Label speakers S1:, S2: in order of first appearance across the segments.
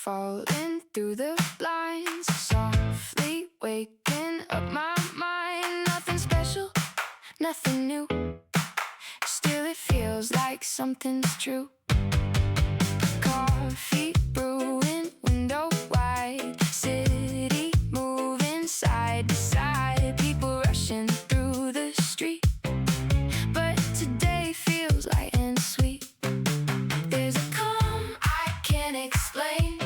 S1: falling through the blinds, softly waking up my mind. Nothing special, nothing new, still it feels like something's true. Coffee brewing, window wide, city moving side to side, people rushing through the street, but today feels light and sweet. There's a calm I can't explain,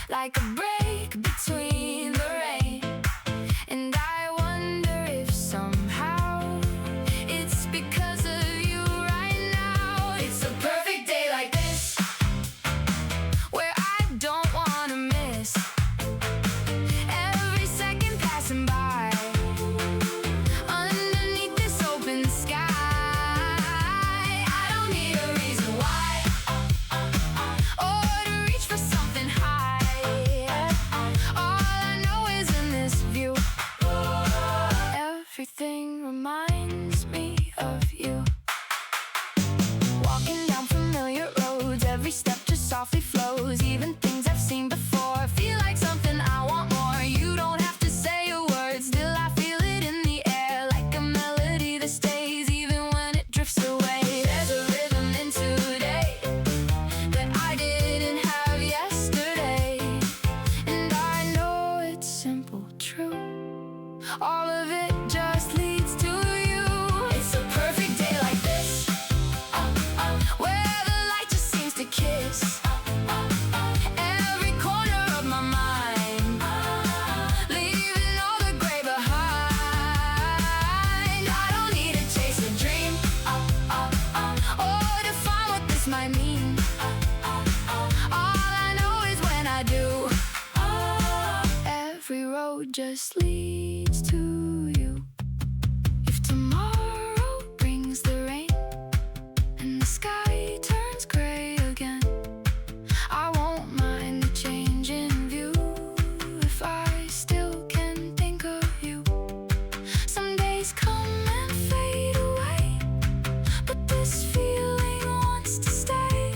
S1: like a break between the rain, and I wonder if somehow it's because of you right now. It's a perfect day like this, where I don't wanna miss every second passing by, underneath this open sky. I don't need a reason why, or to reach for something high. All I know is in this view, everything reminds me of you. Walking down familiar roads, every step just softly flows. Even things I've seen before feel like something I want more. You don't have to say a word, still I feel it in the air, like a melody that stays even when it drifts away. There's a rhythm in today that I didn't have yesterday, and I know it's simple, true. All of it just leads to you. It's a perfect day like this, where the light just seems to kiss every corner of my mind, leaving all the gray behind. I don't need to chase a dream, or define what this might mean. All I know is when I do, every road just leads to you. If tomorrow brings the rain and the sky turns gray again, I won't mind the change in view, if I still can think of you. Some days come and fade away, but this feeling wants to stay,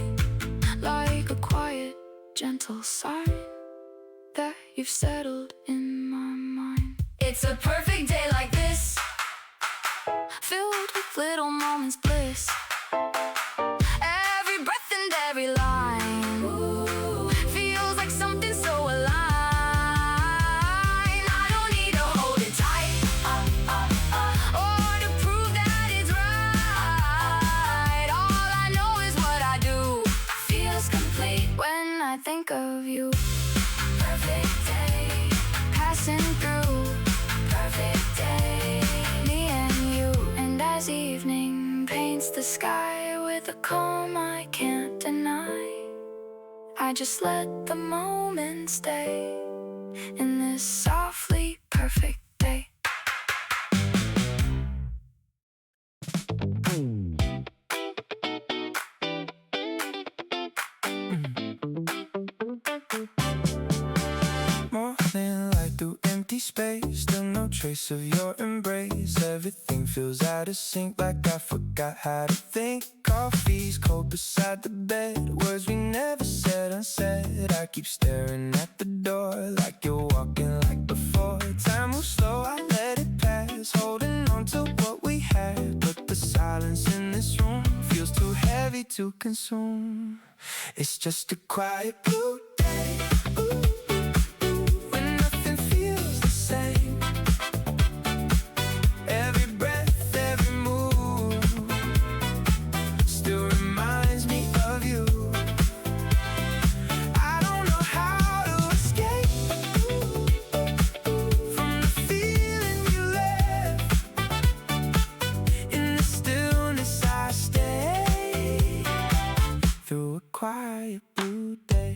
S1: like a quiet, gentle sign that you've settled in my mind. It's a perfect day like this, filled with little moments bliss. Every breath and every line feels like something so alive. I don't need to hold it tight, or to prove that it's right. All I know is what I do feels complete when I think of you. Perfect day, passing through. Perfect day, me and you. And as evening paints the sky with a calm I can't deny, I just let the moment stay in this softly perfect day.
S2: Morning light through empty space, still no trace of your embrace. Everything feels out of sync, like I forgot how to think. Coffee's cold beside the bed, words we never said unsaid. I keep staring at the door like you're walking like before. Time moves slow, I let it pass, holding on to what we had, but the silence in this room feels too heavy to consume. It's just a quiet blue day, ooh. Every breath, every move still reminds me of you. I don't know how to escape from the feeling you left. In the stillness I stay through a quiet blue day.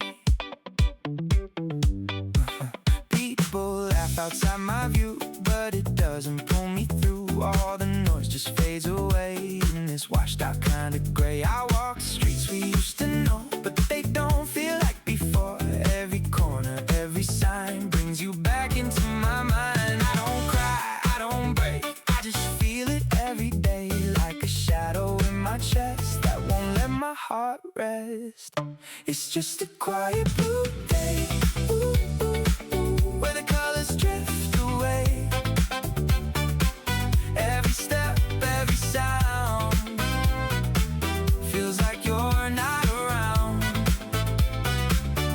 S2: People laugh outside my view, but it doesn't pull me through. All the noise just fades away in this washed out kind of gray. I walk the streets we used to know, but they don't feel like before. Every corner, every sign brings you back into my mind. I don't cry, I don't break, I just feel it every day, like a shadow in my chest that won't let my heart rest. It's just a quiet blue day, ooh, ooh, ooh, where the colors drift away. Every step, every sound feels like you're not around.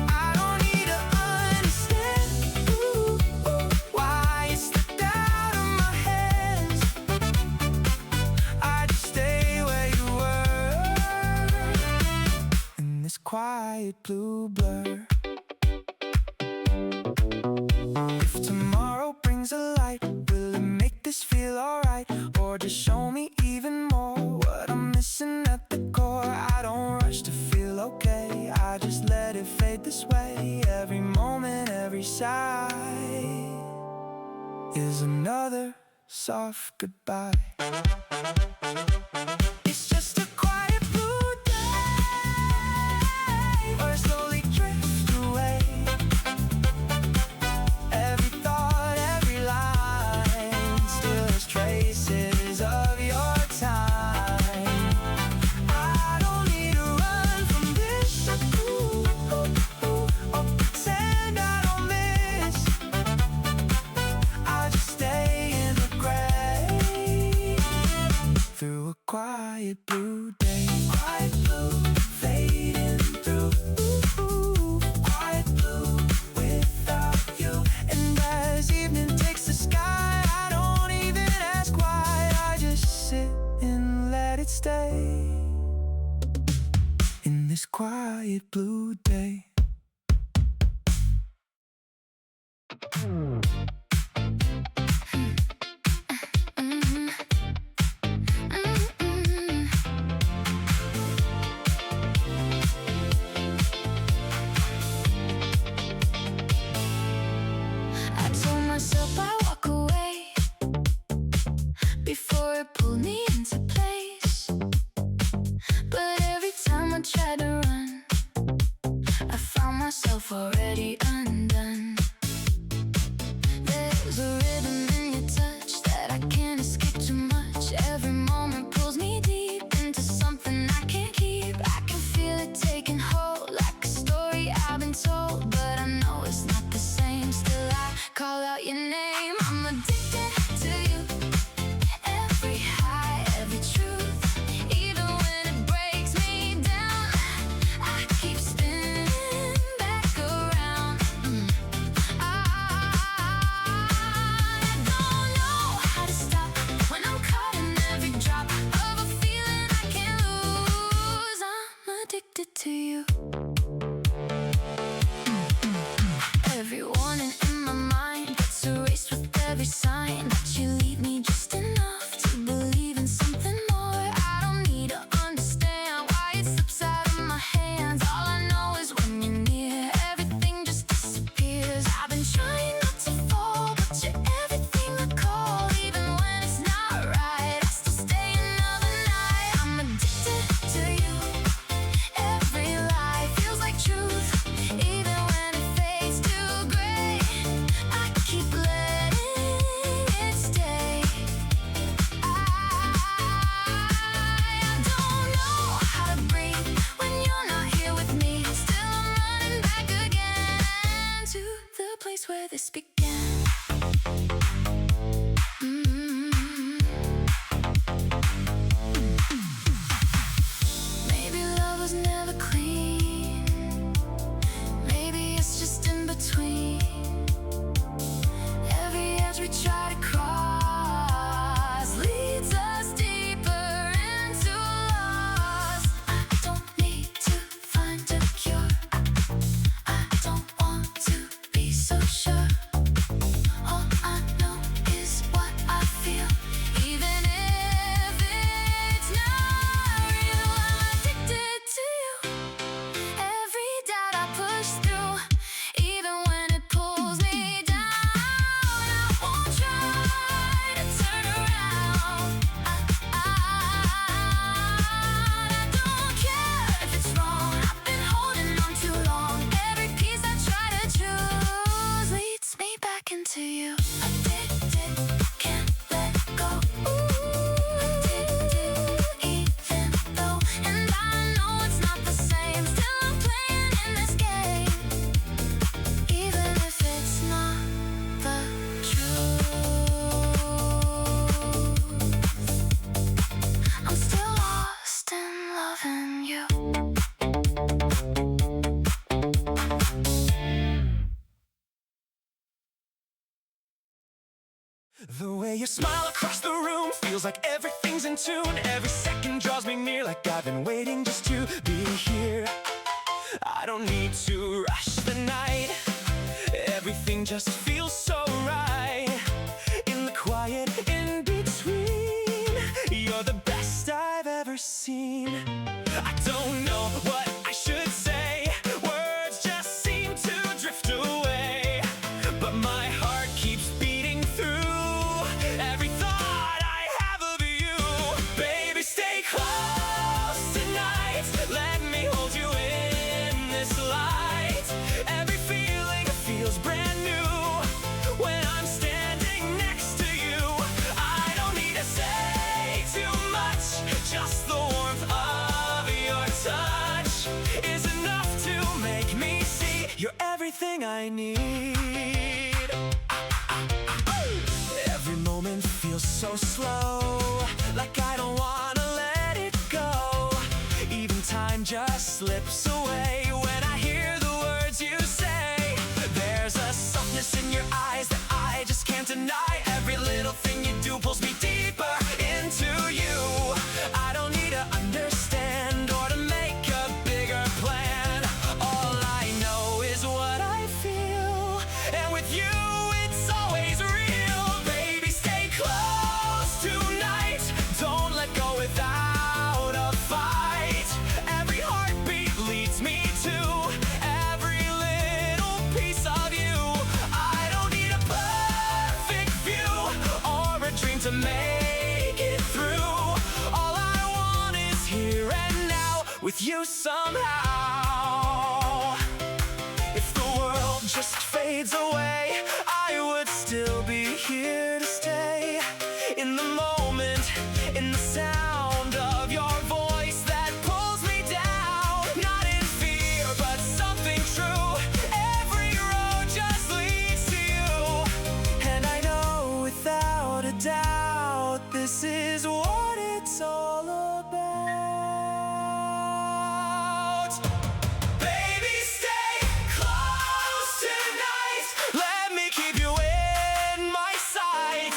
S2: I don't need to understand, ooh, ooh, why it slipped out of my hands. I just stay where you were in this quiet blue blur. If tomorrow brings a light, will it make this feel alright? Or just show me even more what I'm missing at the core? I don't rush to feel okay, I just let it fade this way. Every moment, every sigh is another soft goodbye. It's just a quiet blue day, where I slowly drift away. Every thought, every line still has traces of your time. I don't need to run from this, ooh, ooh, ooh, or pretend I don't miss. I just stay in the gray through a quiet blue day. Quiet blue fading through, ooh, ooh, quiet blue without you. And as evening takes the sky, I don't even ask why. I just sit and let it stay in this quiet blue day.
S1: I told myself I'd walk away before it pulled me into place. But every time I tried to run, I found myself already undone. There's a rhythm in your touch that I can't escape too much. Every moment pulls me deep into something I can't keep. I can feel it taking hold, like a story I've been told, but I know it's not the same. Still I call out your name. I'm addicted to you. Every high, every truth, even when it breaks me down, I keep spinning back around. I don't know how to stop when I'm caught in every drop of a feeling I can't lose. I'm addicted to you. Every warning in my mind gets erased with every sign that you leave me just enough to believe in something more. I don't need to understand why it slips out of my hands. All I know is when you're near, everything just disappears. I've been trying not to fall, but you're everything I call. Even when it's not right, I still stay another night. I'm addicted to you. Every lie feels like truth, even when it fades to gray. I keep letting it stay. I don't know how to breathe when you're not here with me. Still I'm running back again to the place where this began. Maybe love was never clean. Maybe it's just in between. Every edge we try to cross leads us deeper into loss. I don't need to find a cure. I don't want to be so sure.
S2: your smile across the room feels like everything's in tune. Every second draws me near, like I've been waiting just to be here. I don't need to rush the night, everything just feels so right. In the quiet in between, you're the best I've ever seen. I don't know what I should say, words just seem to drift away, but my heart keeps beating through every thought I have of you. Baby, stay close tonight, let me hold you in this light. Every feeling feels brand new when I'm standing next to you. I don't need to say too much, just the warmth of your touch is enough to make me see you're everything I need. Every moment feels so slow, like I don't wanna let it go. Even time just slips away when I hear the words you say. There's a softness in your eyes that I just can't deny. Every little thing you do pulls me deeper into you. I don't need to understand or to make a bigger plan. All I know is what I feel, and with you it's always real. Baby, stay close tonight, don't let go without a fight. Every heartbeat leads me to every little piece of you. I don't need a perfect view or a dream to make it through. All I want is here and now with you somehow. If the world just fades away, I would still be here to stay. In the moment, in the sound of your voice that pulls me down. Not in fear, but something true. Every road just leads to you. And I know without a doubt, this is what it's all about. Baby, stay close tonight, let me keep you in my sight.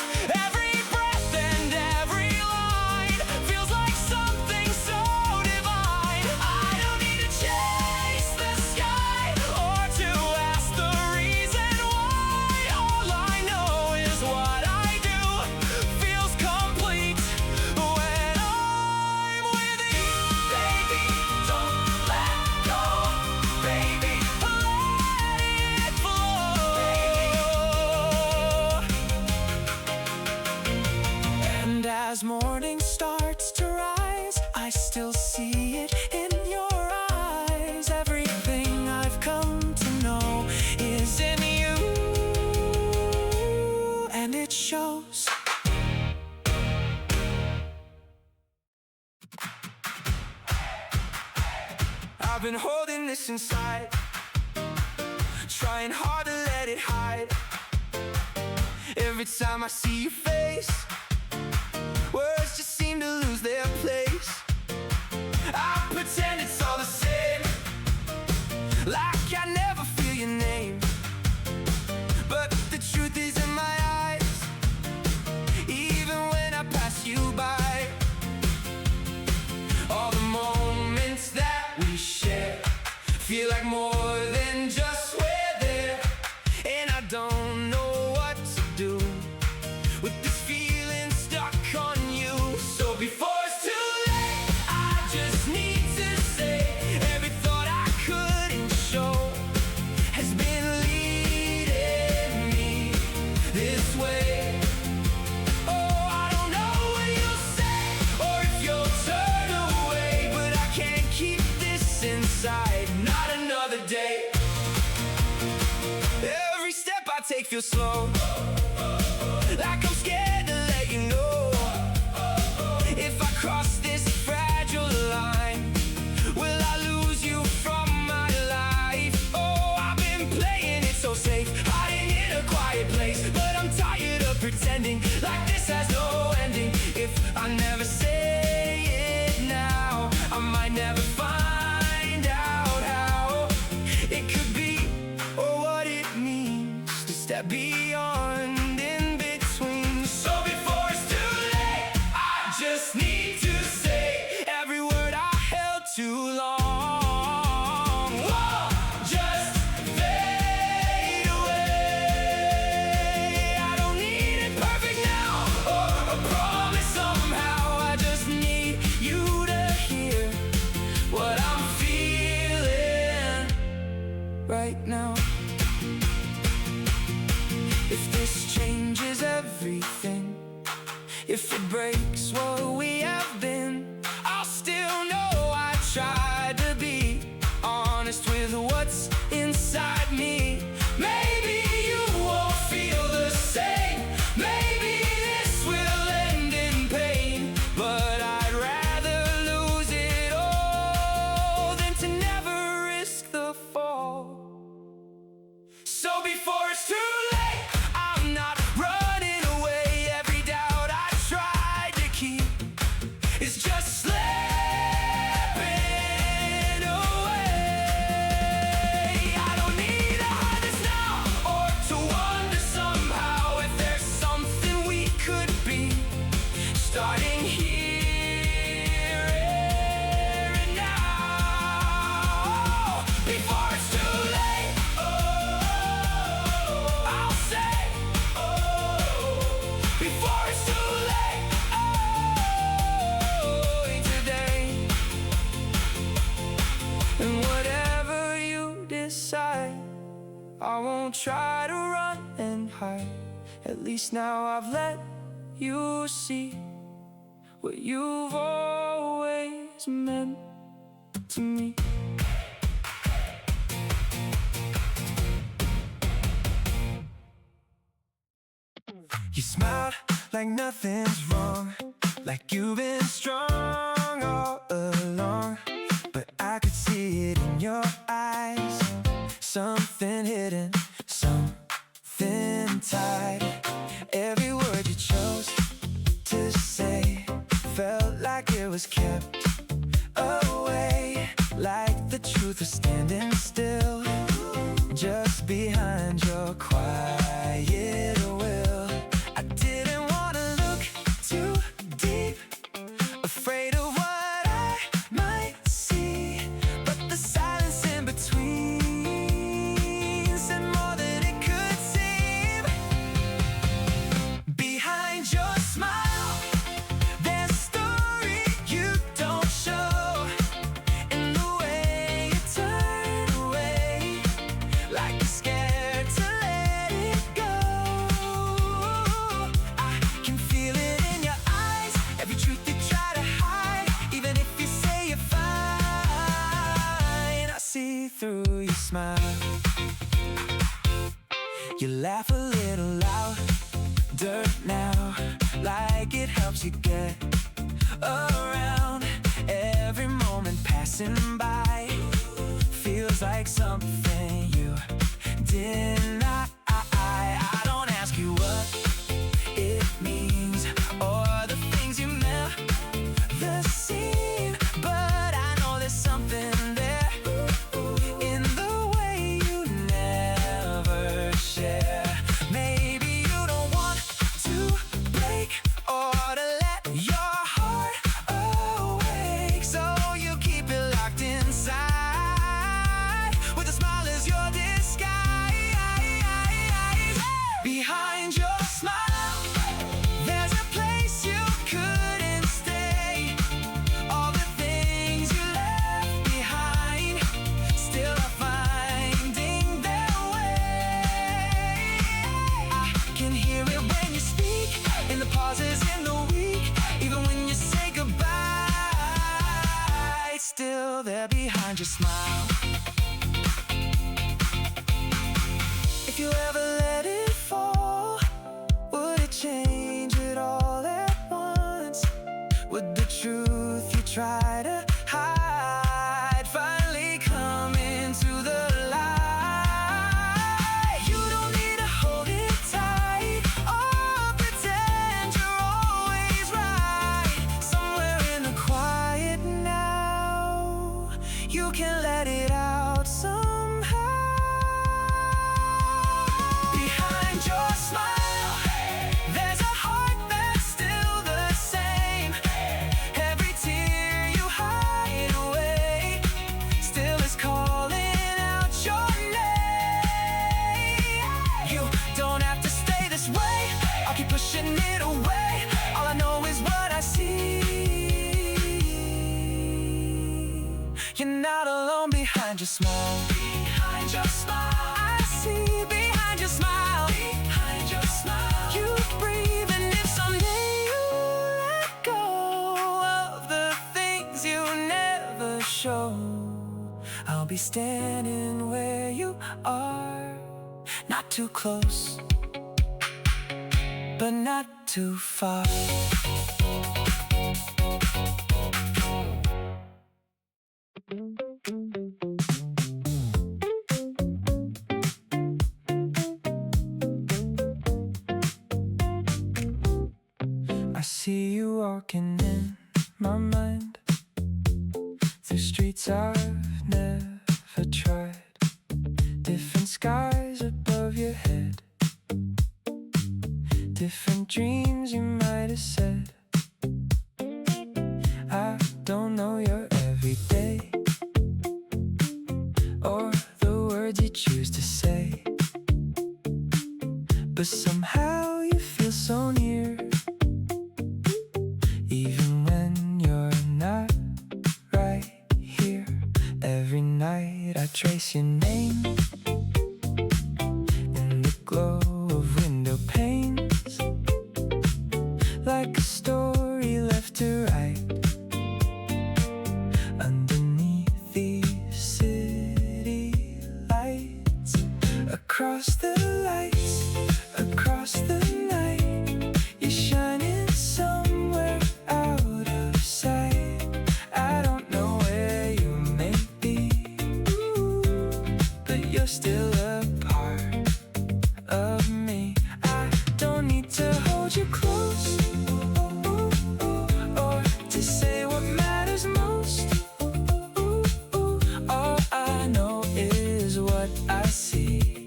S2: Every breath and every line feels like something so divine. I don't need to chase the sky or to ask the reason why. All I know is what I do feels complete when I'm with you. Baby, don't let go. Baby, let it flow. And as morning starts to rise, I still see it in your eyes. Everything I've come to know is in you, and it shows. I've been holding this inside, trying hard to let it hide. Every time I see your face, words just seem to lose their place. I pretend it's all the same, like I never feel your name. But the truth is in my eyes, even when I pass you by. All the moments that we share feel like more than just we're there. And I don't know what to do with this feeling stuck on you. So before it's too late, I just need to say every thought I couldn't show has been leading me this way. Oh, I don't know what you'll say or if you'll turn away, but I can't keep this inside, not another day. Every step I take feels slow, like I'm scared to let you know. If I cross this fragile line, will I lose you from my life? Oh, I've been playing it so safe, hiding in a quiet place, but I'm tired of pretending like this has no ending. If I never say it now, I might never find out how it could be or what it means to step beyond in between. So before right now. If this changes everything, if it breaks what we have been, I'll still know I tried to be honest with what's inside me. Maybe you won't feel the same. Maybe this will end in pain, but I'd rather lose it all than to never risk the fall. So before it's too late, I'm not running away. Every doubt I tried to keep is just slipping away. I don't need to hide this now or to wonder somehow if there's something we could be. Starting here and now. Before it's too late, I'll say, before it's too late, today. And whatever you decide, I won't try to run and hide. At least now I've let you see what you've always meant to me. You smiled like nothing's wrong, like you've been strong all along. But I could see it in your eyes, something hidden, something tied. Every word you chose to say felt like it was kept away, like the truth was standing still just behind your quiet will. I didn't want to look too deep, afraid of what I might see, but the silence in between said more than it could seem. Behind your smile, there's a story you don't show, in the way you turn away, like you're scared to let it go. I can feel it in your eyes, every truth you try to hide, even if you say you're fine. I see through your smile. You laugh a little loud, dirt now, like it helps you get around. Every moment passing by feels like something you deny. I don't ask you what it means or the things you never seen, but I know there's something there in the way you never share. Maybe you don't want to break or to let your heart awake, so you keep it locked inside with a smile as your disguise. Behind your smile, there's a place you couldn't stay. All the things you left behind still are finding their way. I can hear it when you speak, in the pauses in the week, even when you say goodbye, it's still there behind your smile. If you ever let it fall, would it change it all at once? Would the truth you try to hide finally come into the light? You don't need to hold it tight or pretend you're always right. Somewhere in the quiet now, you can let it out somehow. Behind your smile, there's a heart that's still the same. Every tear you hide away still is calling out your name. You don't have to stay this way, I'll keep pushing it away. All I know is what I see. You're not alone behind your smile. behind your smile.
S1: I see behind your smile.
S2: Behind your smile.
S1: You breathe, and if someday you let go of the things you never show,
S2: I'll be standing where you are, not too close, but not too far. I see you walking in my mind, through streets I've never tried, different skies above your head, different dreams you might have said. I don't know your everyday, or the words you choose to say, but somehow you feel so near, even when you're not right here. Every night I trace your name in the glow of window panes, like a story left to write underneath these city lights. Across the lights, across the night, you're shining somewhere out of sight. I don't know where you may be, but you're still a part of me. I don't need to hold you close, or to say what matters most. All I know is what I see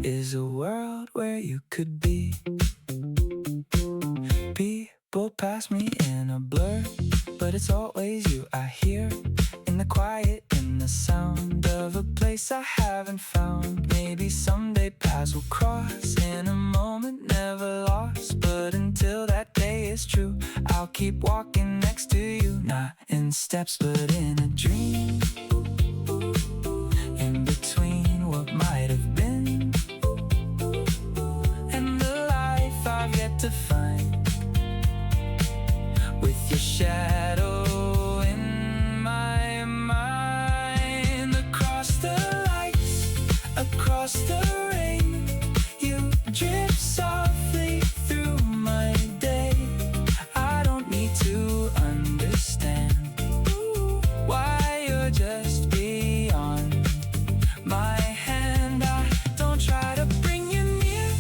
S2: is a world where you could be. People pass me in a blur, but it's always you I hear, in the quiet, in the sound of a place I haven't found. Maybe someday paths will cross in a moment never lost, but until that day is true, I'll keep walking next to you, not in steps but in a dream, in between what might have been and the life I've yet to find, with your shadow in my mind. Across the lights, across the rain, you drip softly through my day. I don't need to understand why you're just beyond my hand. I don't try to bring you near,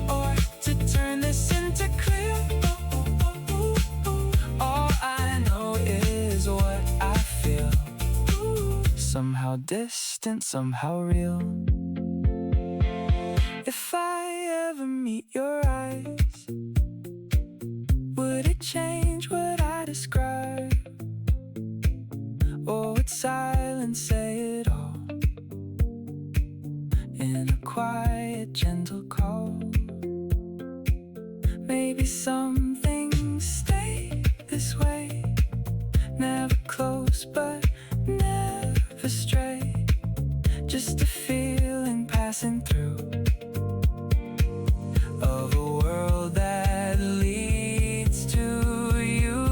S2: or to turn this into clear. All I know is what I feel, somehow distant, somehow real. If I ever meet your eyes, would it change what I describe, or would silence say it all, in a quiet, gentle call? Maybe some things stay this way, never close but never stray, just a feeling passing through, of a world that leads to you.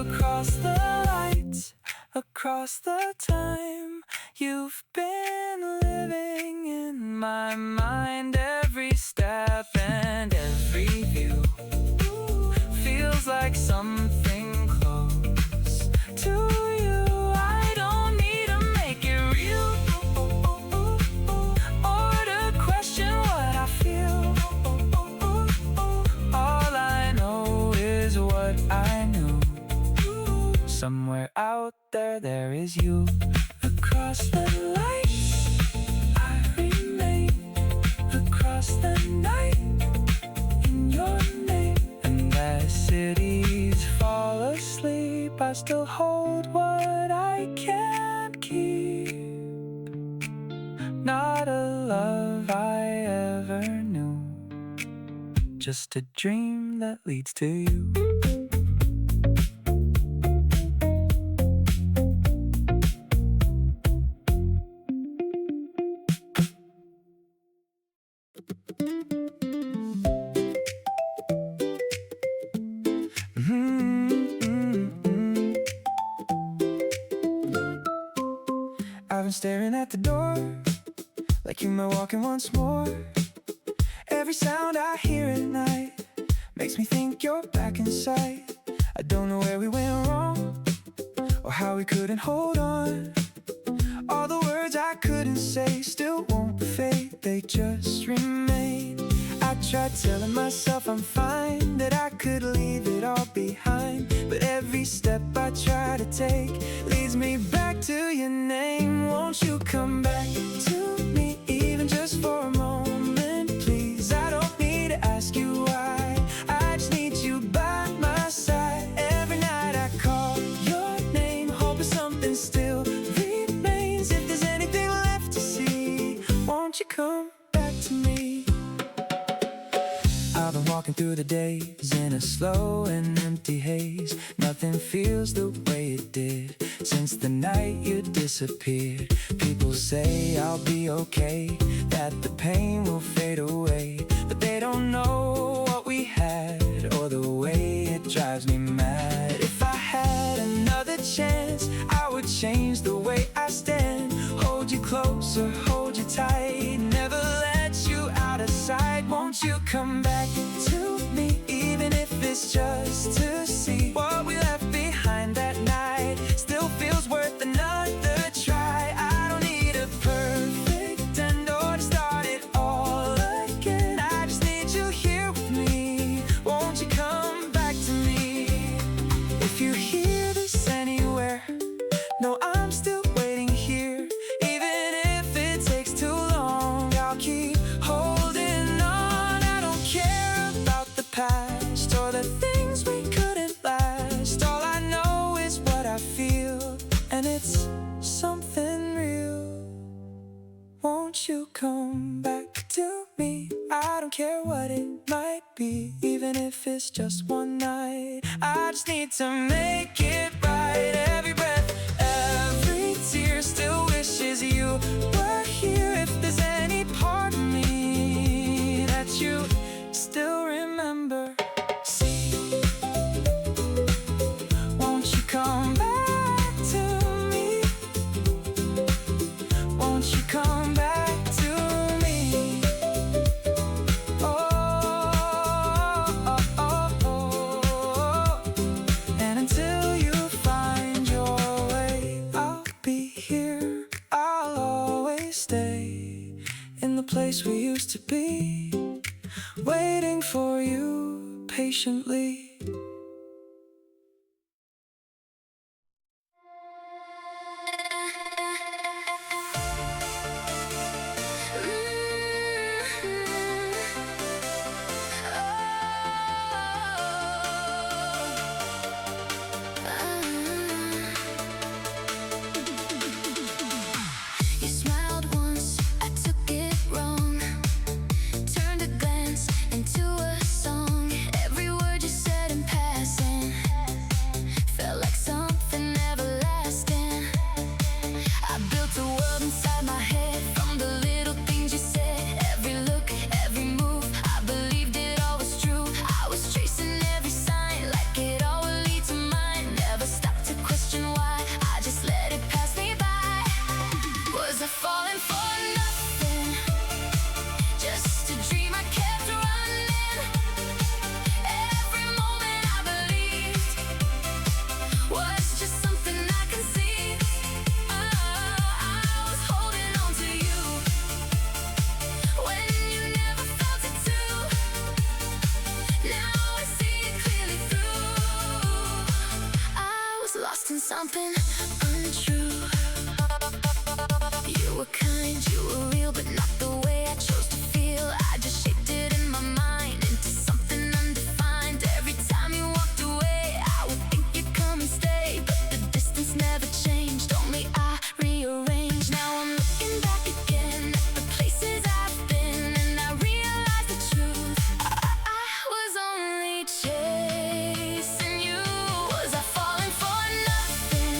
S2: Across the lights, across the time, you've been living in my mind. Every step and every view feels like something close to you. I don't need to make it real, or to question what I feel. All I know is what I knew. Somewhere out there, there is you. Across the lights, I remain. Across the night, in your name. And as cities fall asleep, I still hold what I can't keep. Not a love I ever knew, just a dream that leads to you. I've been staring at the door, like you might walk in once more. Every sound I hear at night makes me think you're back in sight. I don't know where we went wrong, or how we couldn't hold on. All the words I couldn't say still won't fade, they just remain. I tried telling myself I'm fine, that I could leave it all behind, but every step I try to take leads me back to your name. Won't you come back to me, even just for a moment, please? I don't need to ask you why, I just need you by my side. Every night I call your name, hoping something still remains. If there's anything left to see, won't you come back to me? I've been walking through the days in a slow and empty haze. Nothing feels the way it did since the night you disappeared. People say I'll be okay, that the pain will fade away, but they don't know what we had or the way it drives me mad. If I had another chance, I would change the way I stand. Hold you closer, hold you tight, never let you out of sight. Won't you come back to me, even if it's just to see what we left behind that night still feels worth another try. I don't need a perfect end or to start it all again. I just need you here with me. Won't you come back to me? If you hear this anywhere, no, I'm still waiting here. Even if it takes too long, I'll keep holding on. I don't care about the past or the things we couldn't last. All I know is what I feel, and it's something real. Won't you come back to me? I don't care what it might be, even if it's just one night. I just need to make it right. Every breath, every tear still wishes you were here. If there's any part of me that you still remember, see, won't you come back to me? Won't you come back to me? Oh, oh, oh, oh. And until you find your way, I'll be here. I'll always stay in the place we used to be, waiting for you patiently.
S1: You smiled once, I took it wrong. Turned a glance into a song. Every word you said in passing felt like something everlasting. I built a world inside my head from the little things you said. Every look, every move, I believed it all was true. I was tracing every sign like it all would lead to mine. Never stopped to question why, I just let it pass me by. Was I falling for nothing? Just a dream I kept running. Every moment I believed was just something I could see. I was holding on to you when you never felt it too. Now I see it clearly through. I was lost in something untrue. You were kind, you were real, but not the way I chose to feel. I just shaped it in my mind into something undefined. Every time you walked away, I would think you'd come and stay, but the distance never changed, only I rearranged. Now I'm looking back again at the places I've been, and I realize the truth. I was only chasing you. Was I falling for nothing?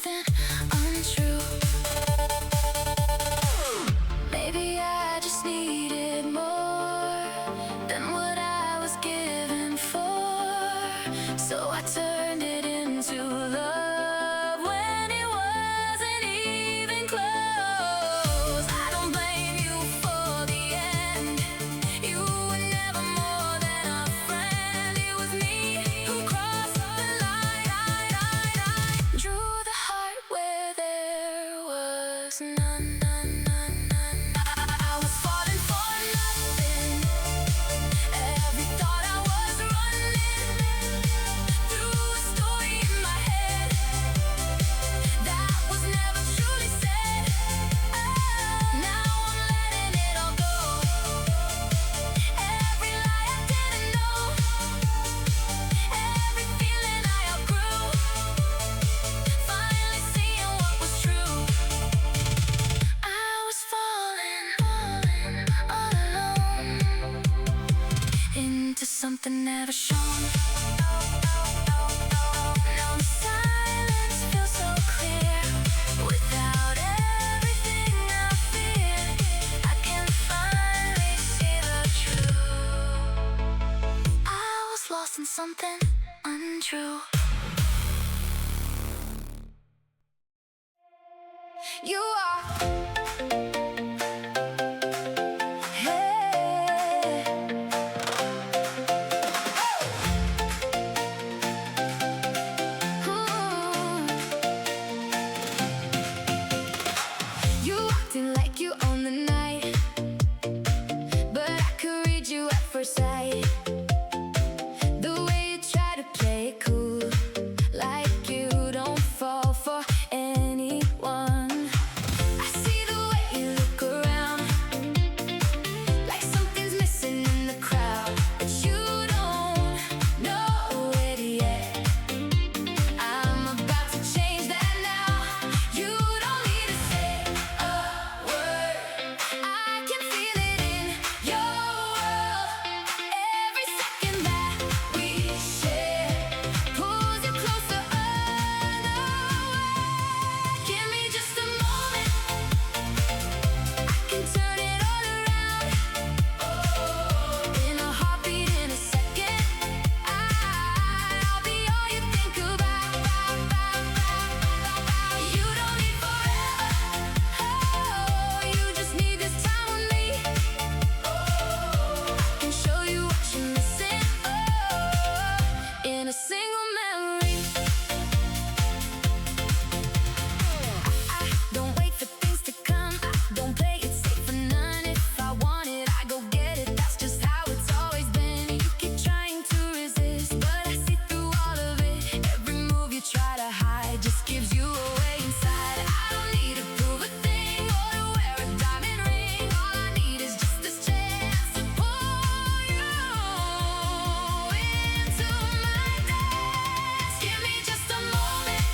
S1: something untrue. Maybe I just needed more than what I was given for, so I turned it into love when it wasn't even close. I don't blame you for the end. You were never more than a friend. It was me who crossed the line. I drew the heart where there was none. I was falling for nothing. Every thought I was running through a story in my head that was never truly said. Now I'm letting it all go. Every lie I didn't know, every feeling I outgrew, finally seeing what was true. I was falling all alone into something never shown. Now the silence feels so clear. Without everything I fear, I can finally see the truth. I was lost in something untrue. You are. Hey. Ooh. You acting like you own the night, but I could read you at first sight. The way you try to play it cool, like you don't fall for anyone. I see the way you look around, like something's missing in the crowd, but you don't know it yet. I'm about to change that now. You don't need to say a word. I can feel it in your world. Every second that we share pulls you closer unaware. Give me just a moment, I can turn it all around. In a heartbeat, in a second, I'll be all you think about. You don't need forever, oh, you just need this time with me. I can show you what you're missing, oh, in a single memory. I don't wait for things to come, I don't play it safe for none. If I want it, I go get it, that's just how it's always been. You keep trying to resist, but I see through all of it. Every move you try to hide just gives you away inside. I don't need to prove a thing or to wear a diamond ring. All I need is just this chance to pull you into my dance. Give me just a moment,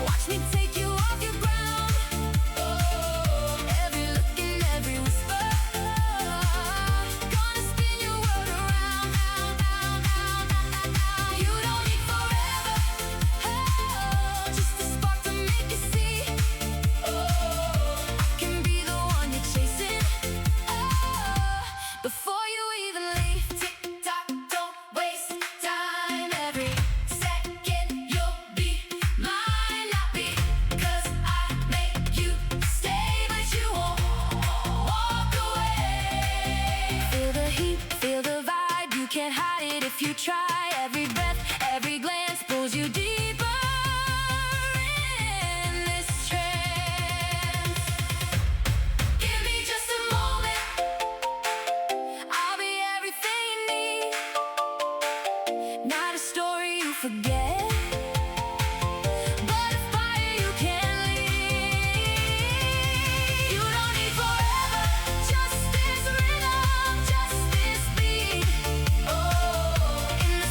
S1: watch me take you off your ground. Every look and every whisper, gonna spin your world around. You don't need forever, oh, just a spark to make you see. I can be the one you're chasing, before you even leave. Tick tock, don't waste time. Every second you'll be mine, not because I make you stay, but you won't walk away. Feel the heat, feel the vibe, you can't hide it if you try. Every breath, every glance pulls you deeper in this trance. Give me just a moment, I'll be everything you need. Not a story you forget, but a fire you can't leave. You don't need forever, just this rhythm, just this beat. Oh, in the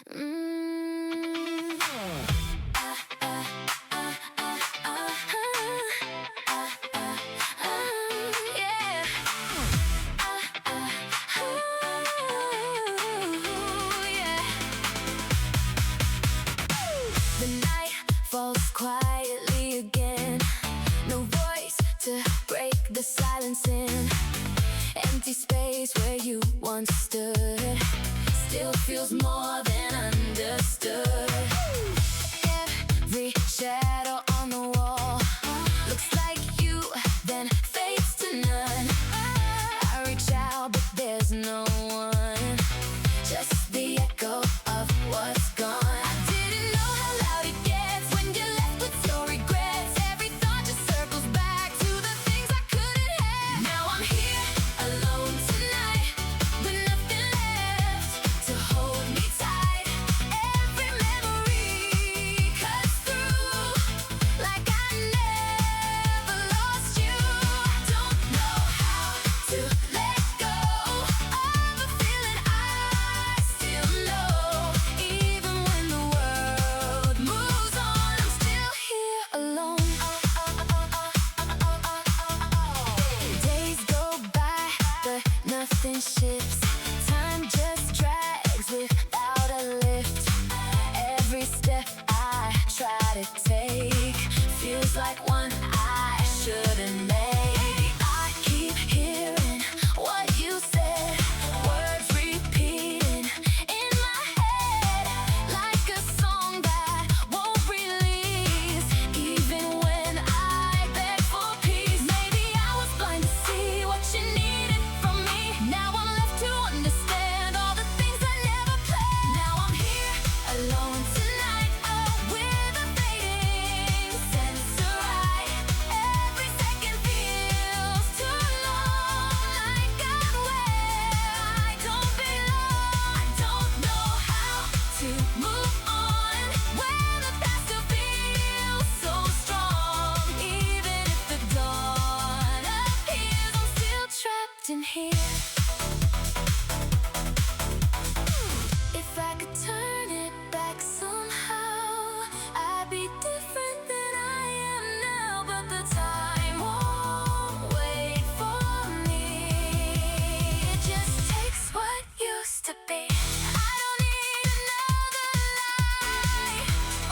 S1: Yeah. Yeah. The night falls quietly again. No voice to break the silence in. Empty space where you once stood still feels more than understood. Every shadow on the wall looks like you, then fades to none. I reach out, but there's no one, just the echo of what's gone. I didn't know how loud it gets when you're left with your regrets. Every thought just circles back to the things I couldn't have. Now I'm here alone tonight with nothing left to hold me tight. Every memory cuts through like I never lost you. I don't know how to let go of a feeling I still know. Even when the world moves on, I'm still here alone. Days go by, but nothing shifts. Time just drags without a lift. Every step I try to take feels like one I shouldn't make. I keep hearing what you said, words repeating in my head like a song that won't release. Even when I beg for peace, maybe I was blind to see what you needed from me. Now I'm left to understand all the things I never planned. Now I'm here alone tonight, with a fading sense of right. Every second feels too long, like I'm where I don't belong. I don't know how to move on when the past still feels so strong. Even if the dawn appears, I'm still trapped in here. If I could turn it back somehow, I'd be different than I am now. But the time won't wait for me. It just takes what used to be. I don't need another lie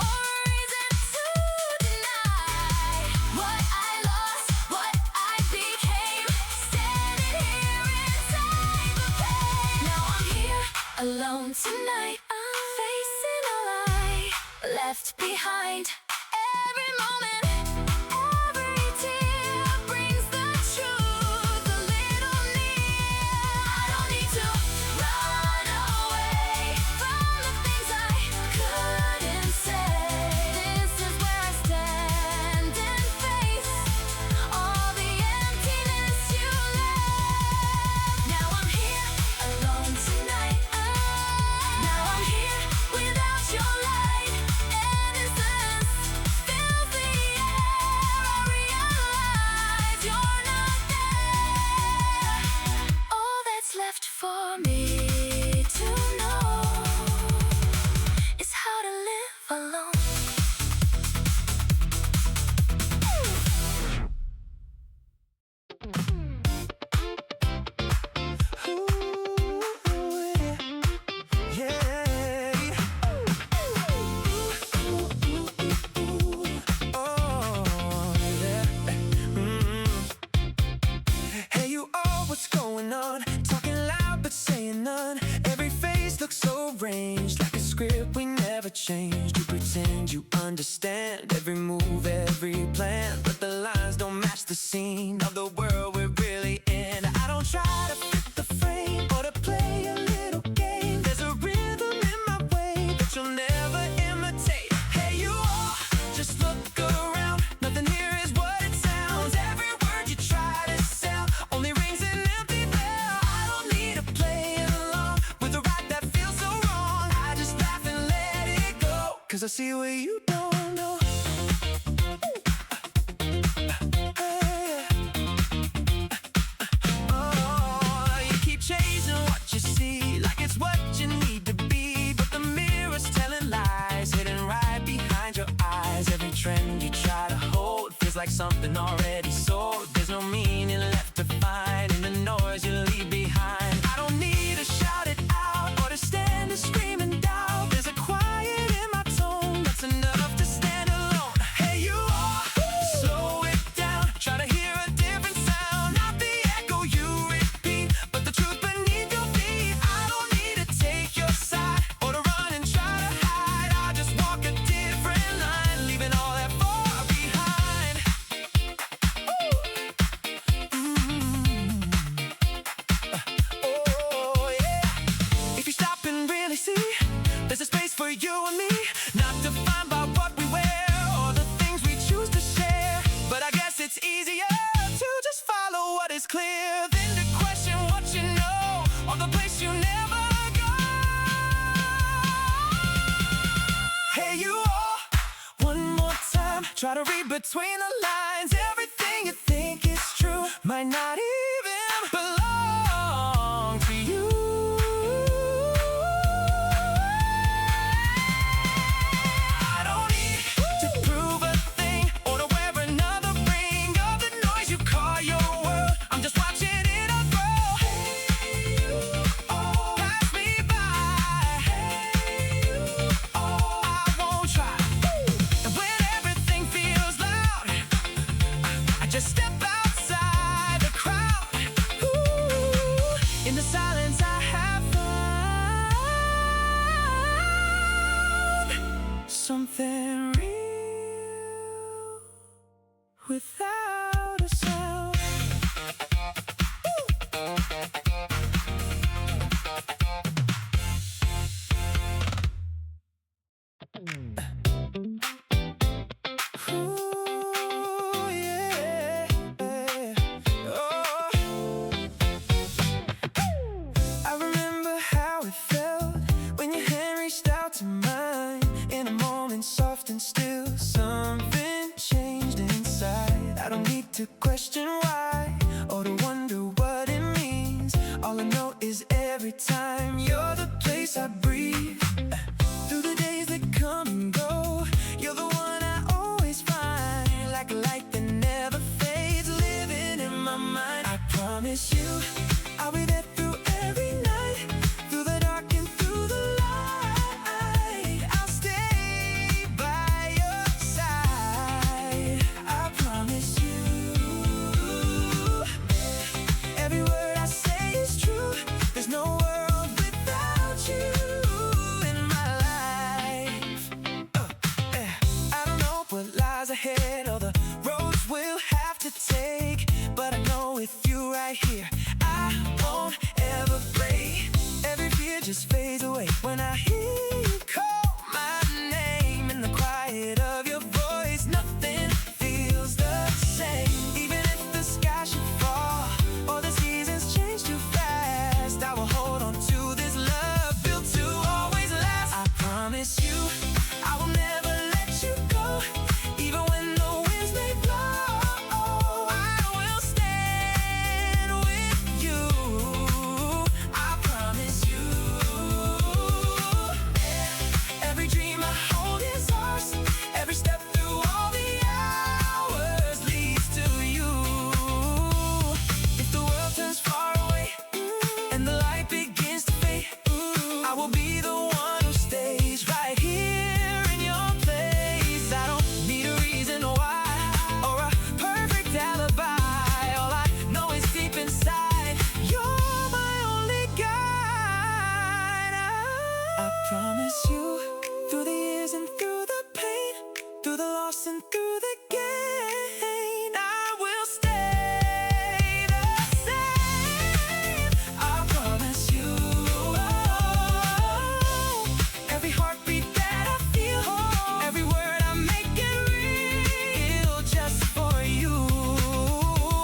S1: or a reason to deny what I lost, what I became. Standing here inside the pain. Now I'm here alone tonight, facing all I left behind. Every moment, every tear brings the truth a little near. I don't need to run away from the things I couldn't say. This is where I stand and face all the emptiness you left. Now I'm here alone tonight. Now I'm here without your light. Innocence fills the air. I realize you're not there. All that's left for me to know is how to live alone.
S2: Hey, you all, what's going on? Talking loud but saying none. Every face looks so arranged, like a script we never changed. You pretend you understand every move, every plan, but the lines don't match the scene of the world we're really in. I don't try to fit the frame or to play a little game. There's a rhythm in my way that you'll never imitate. Hey, you all, just look around. Nothing here is what it sounds. Every word you try to sell only rings an empty bell. I don't need to play along with a ride that feels so wrong. I just laugh and let it go, 'cause I see what you don't know. Oh, you keep chasing what you see like it's what you need to be, but the mirror like something already sold. There's no meaning left to find in the noise you leave behind. I don't need to shout it out or to stand and scream and doubt. There's a quiet in my tone that's enough to stand alone. Hey, you are, slow it down. Try to hear a different sound, not the echo you repeat, but the truth beneath your feet. I don't need to take your side or to run and try to hide. I just walk a different line, leaving all that far behind. Oh yeah. If you stop and really see, there's a space for you and me, not defined by what we wear or the things we choose to share. But I guess it's easier to just follow what is clear than to question what you know or the place you never go. Hey, you all, one more time, try to read between the lines. Everything you think is true might not even belong to you. I don't need to prove a thing or to wear another ring of the noise you call your world. I'm just watching it unfold. Hey, you all, pass me by. Hey, you all, I won't try. And when everything feels loud, I just step outside the crowd. Ooh, in the silence I have found something real without a sound. Ooh, yeah. Oh. I remember how it felt when your hand reached out to mine. In a moment soft and still, something changed inside. I don't need to question why or to wonder what it means. All I know is every time you're the place I breathe. Through the days that come and go, you're the one I always find, like a light that never fades, living in my mind. I promise you I'll be there through every night, through the dark and through the light. I'll stay by your side. I promise you. Every word I say is true. There's no world without you in my life. I don't know what lies ahead or the roads we'll have to take, but I know with you right here, I won't ever break. Every fear just fades away when I hear you call my name. In the quiet of your voice, nothing feels the same. Even if the sky should fall or the seasons change too fast, I will hold on to this love built to always last. I promise you I will never let you go, even when the winds may blow. I will stand with you. I promise you. Every dream I hold is ours. Every step through all the hours leads to you. If the world turns far away and the light begins to fade, I will be the one who stays right here in your place. I don't need a reason why or a perfect alibi. All I know is deep inside, you're my only guide. I promise you, through the years and through the pain, through the loss and through the gain, I will stay the same. I promise you. Every heartbeat that I feel, every word I make it real, just for you.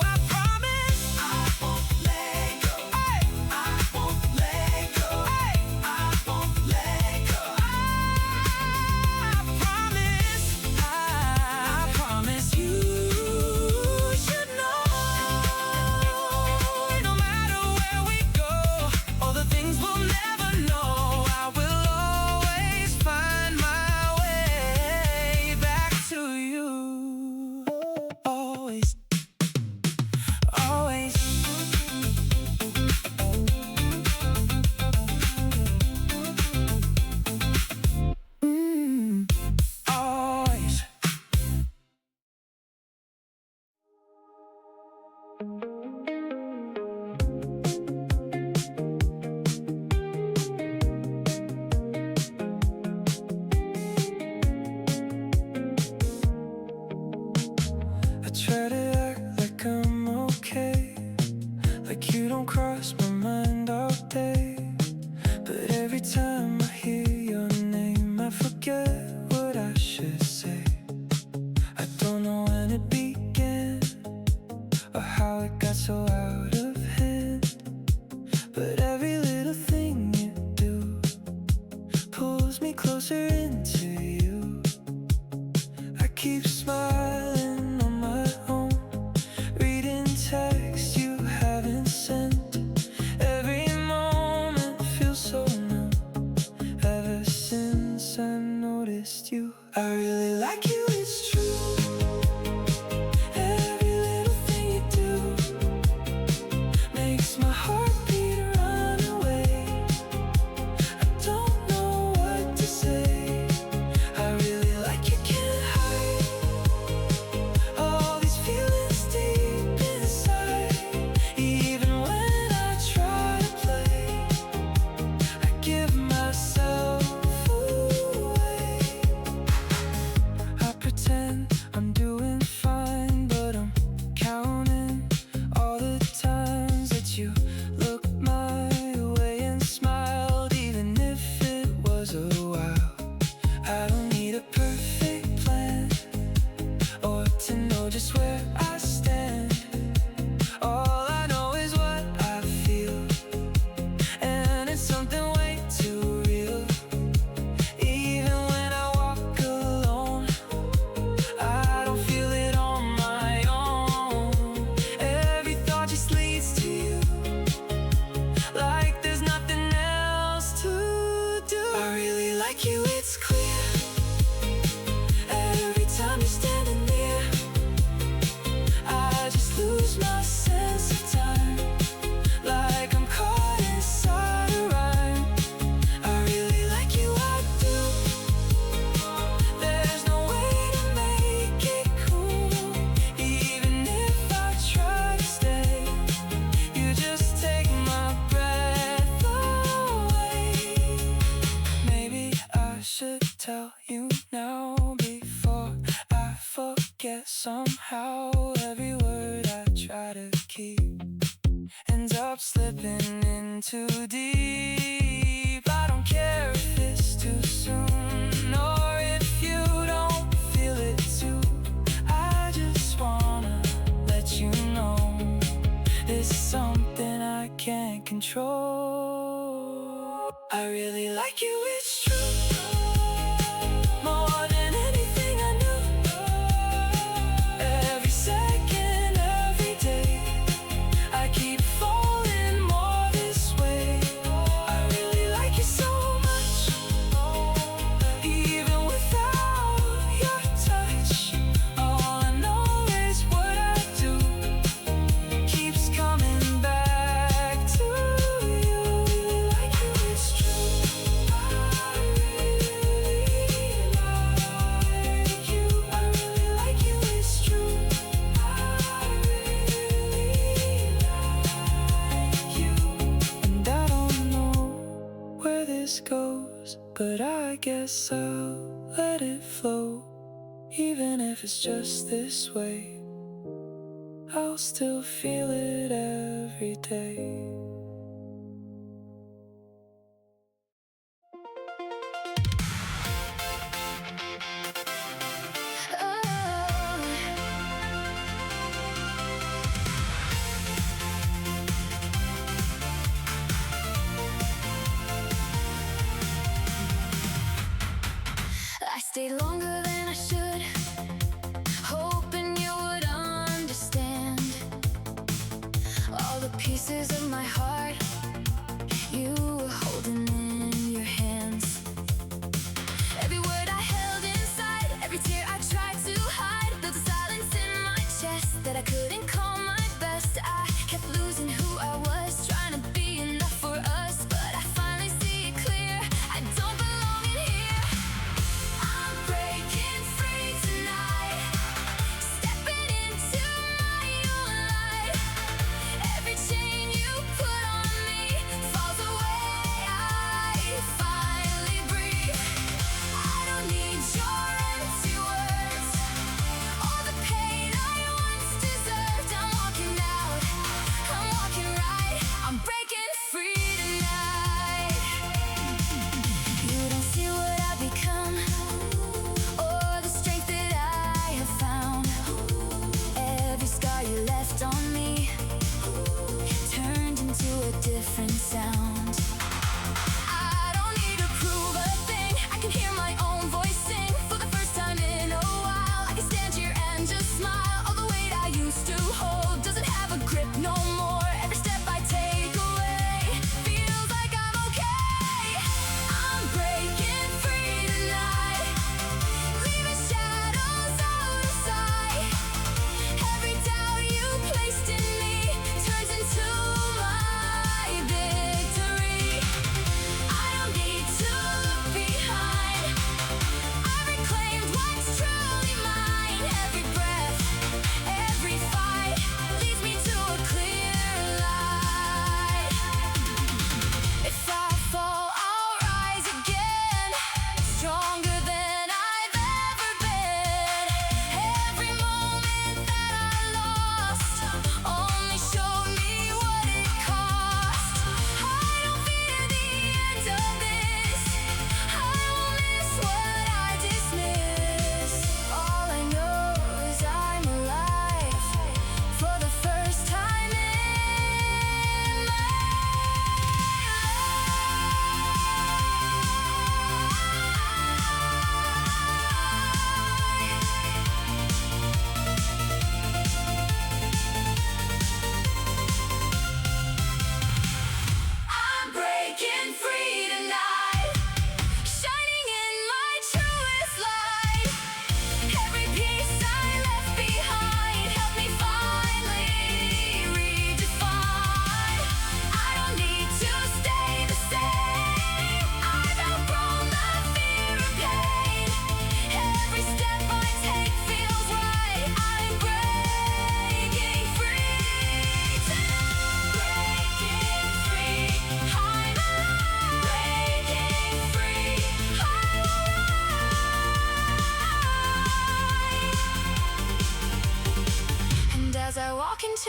S2: I promise I won't let go. I won't let go. I won't let go. I pulls me closer into you. I keep smiling on my own, reading text you haven't sent. Every moment feels so new. Ever since I noticed you, I really like you, it's true. Every little thing you do makes my heart beat run away. I don't know what to say. I really like you, can't hide all these feelings deep inside. Even when I try to play, I give myself away. I pretend I'm doing fine, but I'm counting all the times that you looked my way and smiled, even if it was a while. I don't need a perfect plan or to know just where I stand. All I know is what I feel, and it's something way too real. Even when I walk alone, I don't feel it on my own. Every thought just leads to you, like there's nothing else to do. I really like you, it's clear. Every time you're standing near, I just lose my sense of time, like I'm caught inside a rhyme. I really like you, I do. There's no way to make it cool. Even if I try to stay, you just take my breath away. Maybe I should tell you now before I forget. Somehow every word I try to keep ends up slipping in too deep. I don't care if it's too soon or if you don't feel it too. I just wanna let you know it's something I can't control. I really like you, it's true. More than anything I knew. Every second, every day, I keep falling more this way. I really like you so much, even without your touch. All I know is what I do keeps coming back to you. Really like you, it's true. I really like you. I really like you, it's true. I really like you. And I don't know where this goes, but I guess I'll let it flow. Even if it's just this way, I'll still feel it every day.
S1: I stayed longer than I should, hoping you would understand all the pieces of my heart you were holding in your hands. Every word I held inside, every tear I tried to hide, built a silence in my chest that I couldn't call my best. I kept losing who I was, trying to be enough for us, but I finally see it clear. I don't belong in here. I'm breaking free.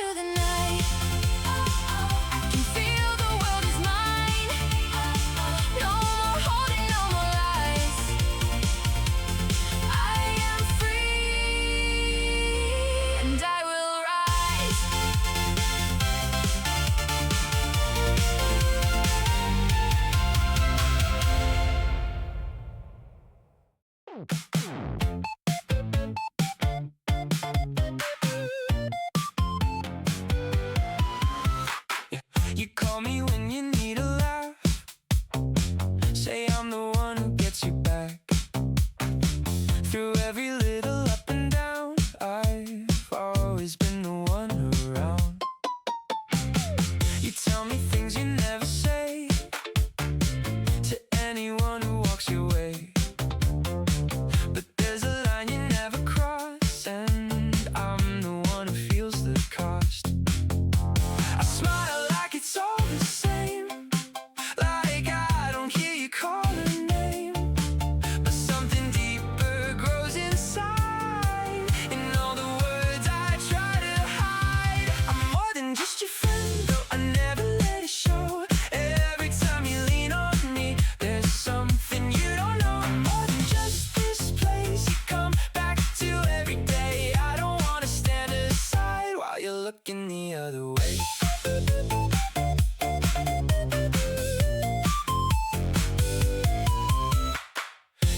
S1: into the night. I can feel the world is mine. No more holding, no more lies. I am free, and I will rise.
S2: You call me when you need a laugh. Say I'm the one who gets you back. Through every little up and down, I've always been the one around. You tell me things you never say to anyone who walks your way. But there's a line you never cross, and I'm the one who feels the cost. I smile like it's all the same, like I don't hear you call her name. But something deeper grows inside, in all the words I try to hide. I'm more than just your friend, though I never let it show. Every time you lean on me, there's something you don't know. I'm more than just this place you come back to every day. I don't wanna stand aside while you're looking the other way.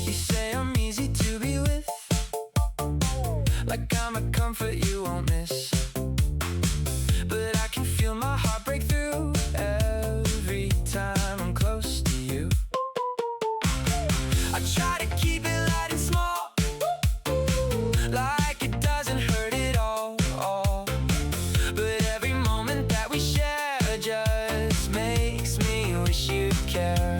S2: You say I'm easy to be with, like I'm a comfort you won't miss. But I can feel my heart break through every time I'm close to you. I try to keep it light and small, like it doesn't hurt at all. But every moment that we share just makes me wish you'd care.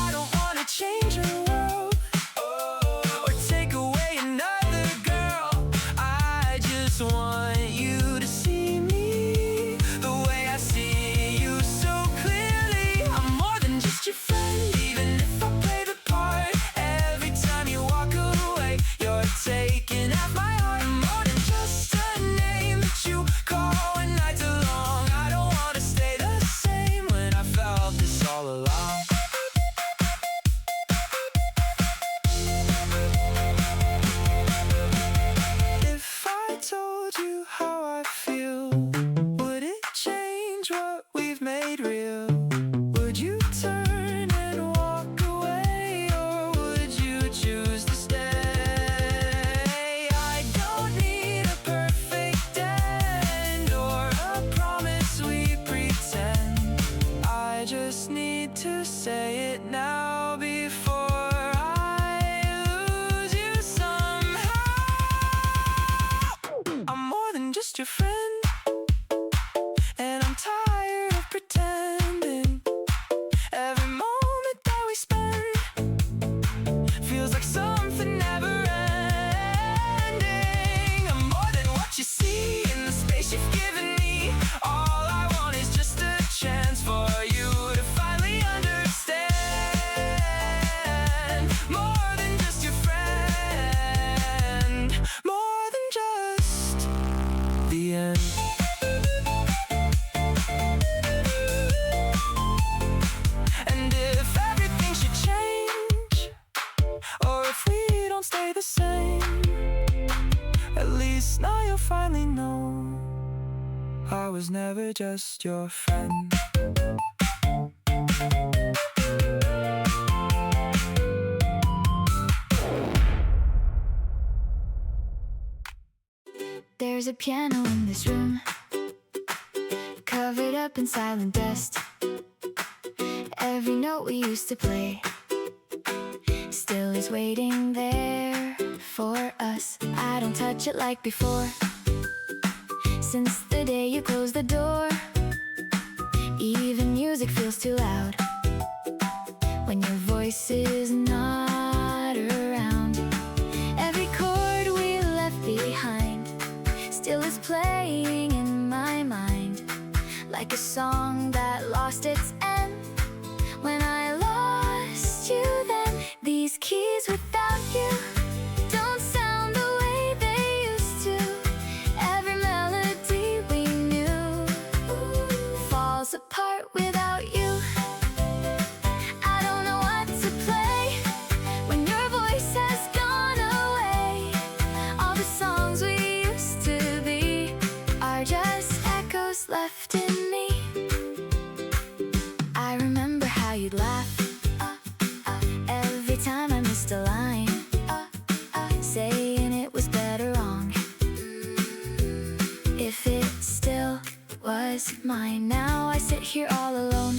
S2: I don't wanna change your world or take away another girl. I just want you to see me the way I see you so clearly. I'm more than just your friend, even if I play the part. Every time you walk away, you're taking out my heart. I'm more than just a name that you call when nights are long. I don't wanna stay the same when I felt this all along. If I told you how I feel, would it change what we've made real? Would you turn and walk away, or would you choose to stay? I don't need a perfect end or a promise we pretend. I just need to say it now before I lose you somehow. I'm more than just your friend, and I'm tired of pretending. Every moment that we spend feels like something never ending. I'm more than what you see in the space you've given me. All I want is just a chance for you to finally understand. More than just your friend, more than just the end. And if everything should change, or if we don't stay the same, at least now you'll finally know I was never just your friend.
S1: There's a piano in this room, covered up in silent dust. Every note we used to play still is waiting there for us. I don't touch it like before, since the day you closed the door. Even music feels too loud when your voice is not around. Every chord we left behind still is playing in my mind, like a song that lost its end. When I lost you then, these keys without you don't sound the way they used to. Every melody was mine. Now I sit here all alone,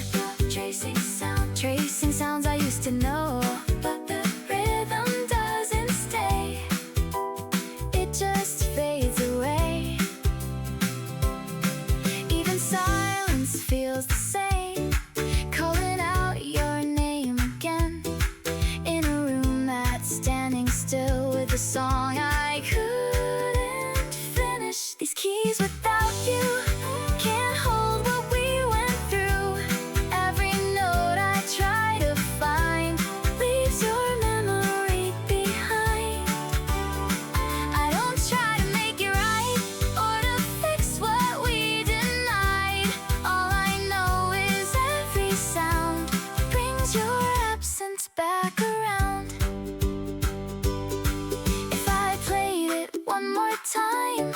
S1: tracing sounds I used to know. But the rhythm doesn't stay, it just fades away. Even silence feels the same, calling out your name again, in a room that's standing still with a song I couldn't finish. These keys without you can't hold what we went through. Every note I try to find leaves your memory behind. I don't try to make it right or to fix what we denied. All I know is every sound brings your absence back around. If I played it one more time,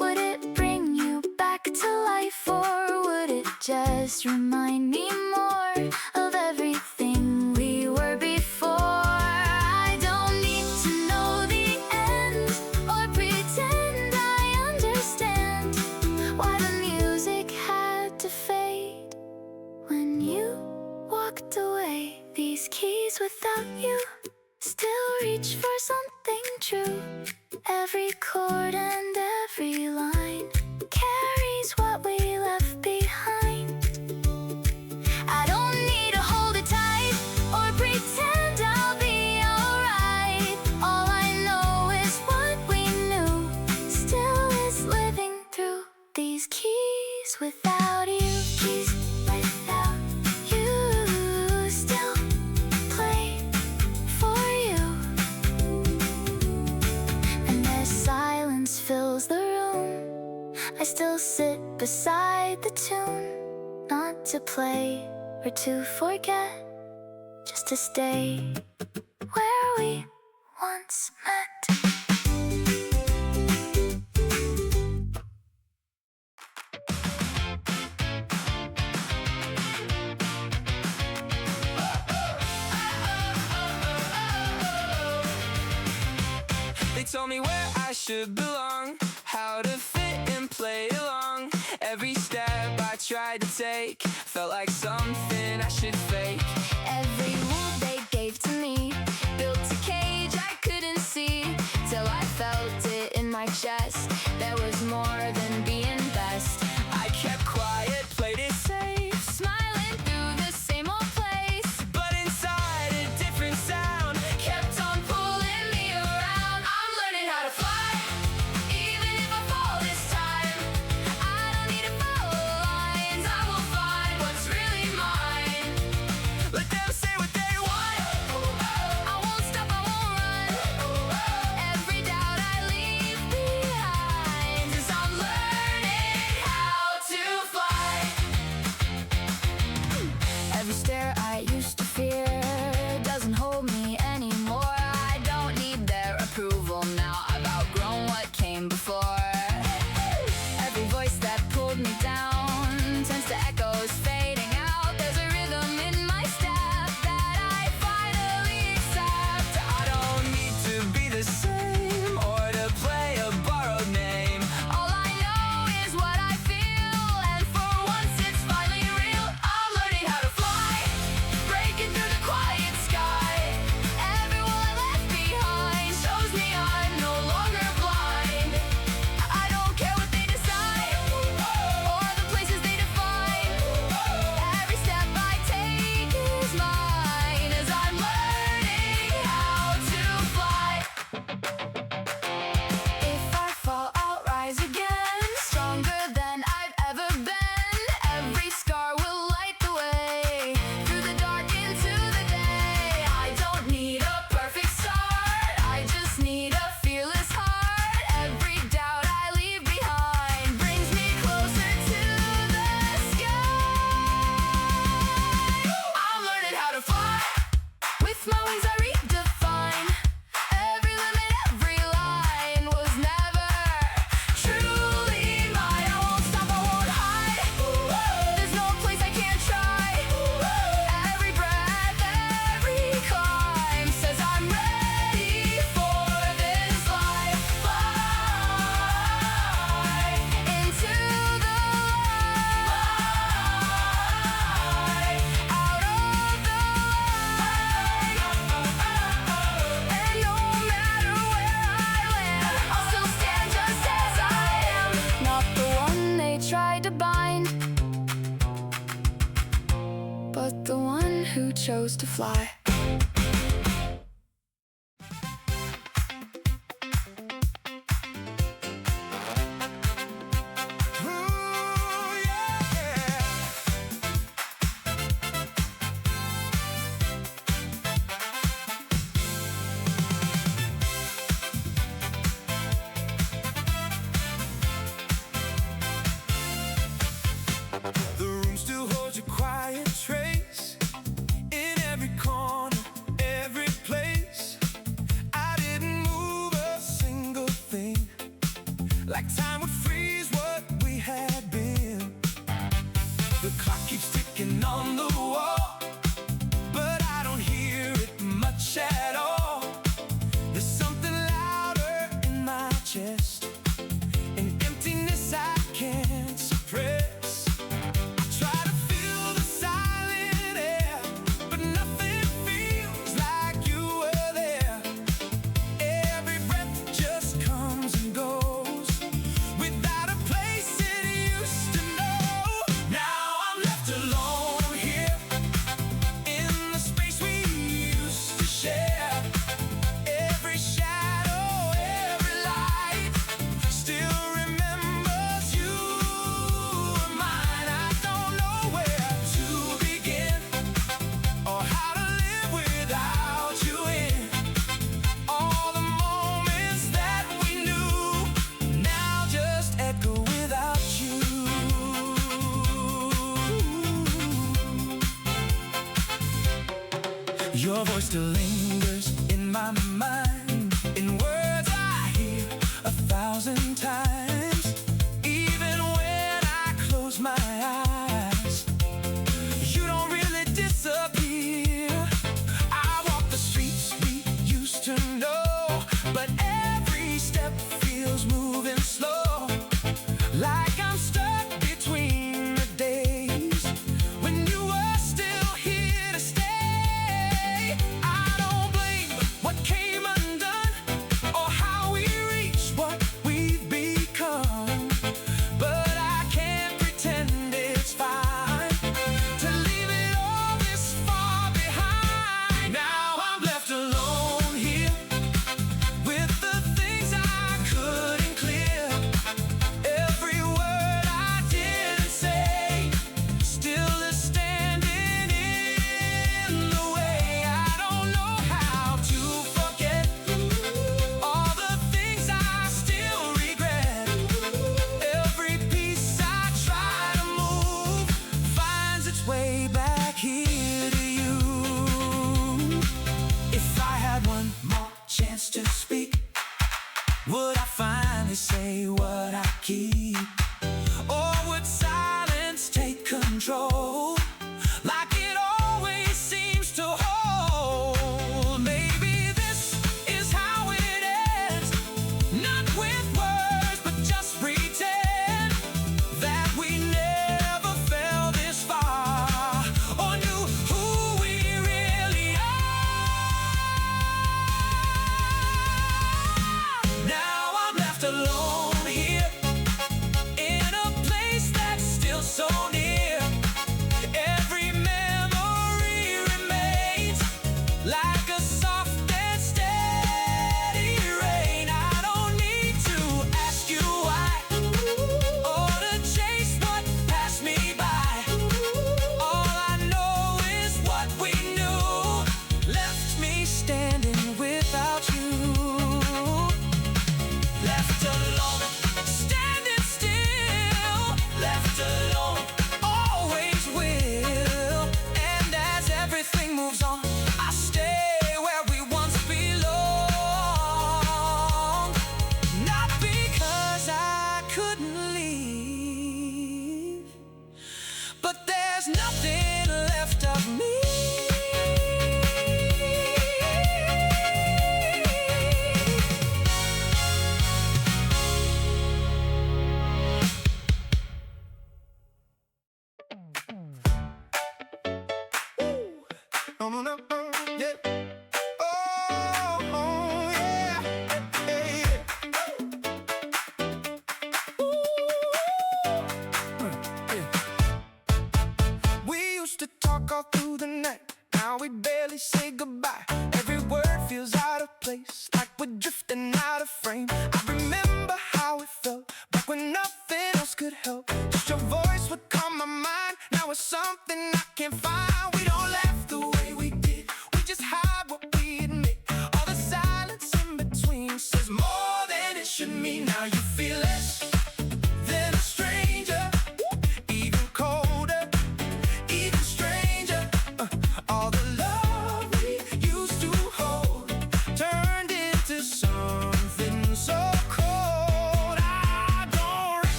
S1: would it bring you back to life, or would it just remind me more of everything we were before? I don't need to know the end or pretend I understand why the music had to fade when you walked away. These keys without you still reach for something true. Every chord and every line carries what we left behind. I don't need to hold it tight or pretend I'll be alright. All I know is what we knew still is living through these keys without you. Keys without you still play for you. And as silence fills the room, I still sit beside the tune, not to play or to forget, just to stay where we once met.
S2: They told me where I should belong, how to fit and play along. Every step I tried to take felt like something I should fake.
S1: Every rule they gave to me built a cage I couldn't see, till I felt it in my chest. There was more than being best.
S2: I kept quiet, played it safe,
S1: Smiling through the same old place,
S2: but inside a different sound
S1: kept on pulling me around. I'm learning how to fly, even if I fall this time. I don't need to follow lines, I will find what's really mine.
S2: Let them say what they want.
S1: I won't stop, I won't run. Every doubt I leave behind, 'cause I'm learning how to fly. Every stare I used to fear doesn't hold me anymore. I don't need their approval now, I've outgrown what came before. Every voice that pulled me down turns to echoes fading out. There's a rhythm in my step that I finally accept.
S2: I don't need to be the same or to play a borrowed name.
S1: All I know is what I feel, and for once it's finally real. I'm learning how to fly, breaking through the quiet sky. Everyone I left behind shows me I'm no longer blind. I don't care what they decide or the places they define. Every step I take is mine, as I'm learning how to fly. If I fall, I'll rise again, stronger than I've ever been. Every scar will light the way through the dark into the day. I don't need a perfect start, I just need a fearless heart. Every doubt I leave behind brings me closer to the sky. I'm learning how to fly, with my wings I redefine. Every limit, every line was never truly mine. I won't stop, I won't hide. There's no place I can't try. Every breath, every climb says I'm ready for this life. Fly into the light. chose to fly.
S2: The room still holds a quiet trace in every corner, every place. I didn't move a single thing, like time would freeze what we had been. The clock keeps ticking on the wall, but I don't hear it much at all. There's something louder in my chest, an emptiness I can't suppress. Your voice still lingers in my mind, in words I hear 1,000 times. Even when I close my eyes, you don't really disappear. I walk the streets we used to know, but every step feels moving slow, like I'm stuck between the days when you were still here to stay. I don't blame what came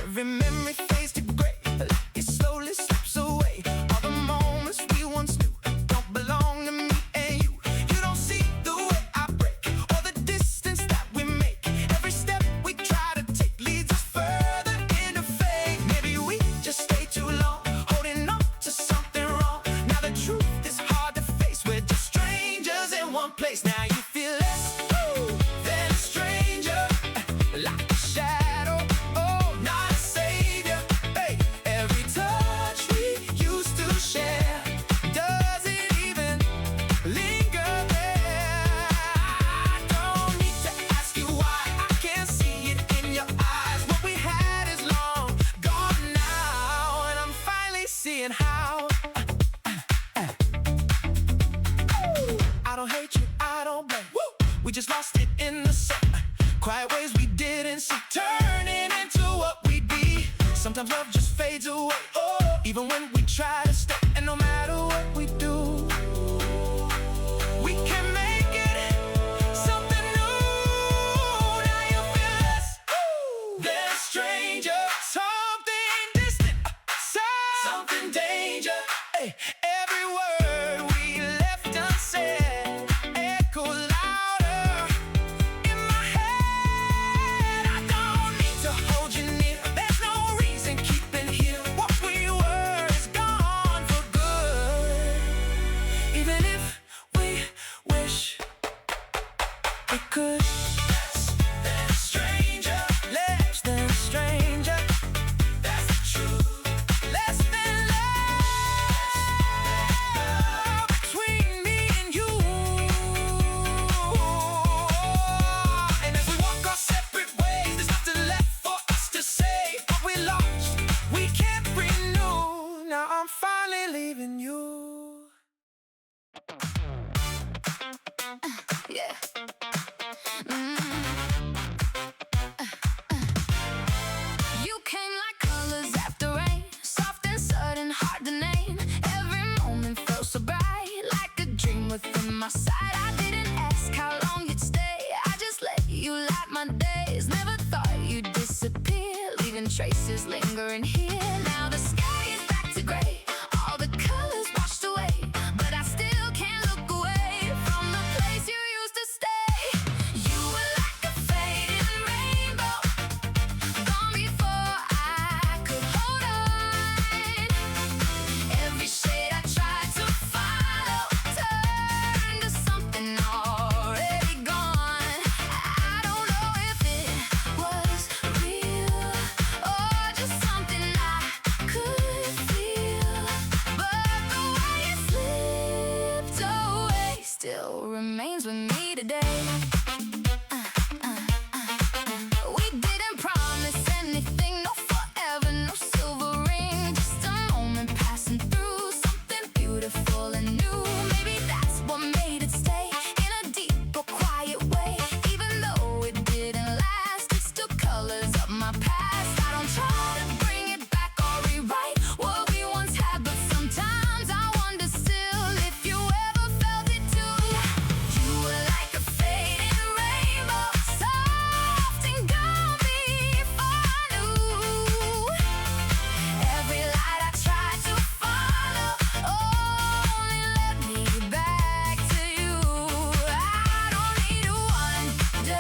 S2: Every memory fades to gray. It slowly slips away. All the moments we once knew don't belong to me and you. You don't see the way I break or the distance that we make. Every step we try to take leads us further into fate. Maybe we just stay too long, holding on to something wrong. Now the truth is hard to face. We're just strangers in one place. Now you feel less than a stranger, like a shadow. Oh, not a savior. Hey, every touch we used to share doesn't even linger there. I don't need to ask you why. I can see it in your eyes. What we had is long gone now, and I'm finally seeing how. I don't hate you, I don't blame. We just lost it in the sun. Quiet ways we didn't see, turning into what we'd be. Sometimes love just fades away, even when we try to stay. And no matter what we do, we can make it something new. Now you feel less than a stranger, something distant, something danger. Hey, every word we left unsaid echo louder in my head. I don't need to hold you near. There's no reason keeping here. What we were is gone for good. Even if we wish we could. Less than a stranger. Less than a stranger. That's the truth. Less than love between me and you. And if we walk our separate ways, there's nothing left for us to say. What we lost, we can't renew. Now I'm finally leaving you.
S1: Yeah. You came like colors after rain, soft and sudden, hard to name. Every moment felt so bright, like a dream within my sight. I didn't ask how long you'd stay, I just let you light my days. Never thought you'd disappear, leaving traces lingering here. Now the sky is back to gray, all the colors washed away, but I still can't look away from the place you used to stay. You were like a fading rainbow, gone before I could hold on. Every shade I tried to follow turned to something already gone. I don't know if it was real or just something I could feel, but the way it slipped away still remains with me today. We didn't promise anything, no forever, no silver ring, just a moment passing through, something beautiful and new. Maybe that's what made it stay in a deep or quiet way. Even though it didn't last, it's still colors of my past. I don't try to bring it back or rewrite what we once had, but sometimes I wonder still if you ever felt it too. You were like a fading rainbow, soft and gone before I knew. Every light I tried to follow only led me back to you. I don't need to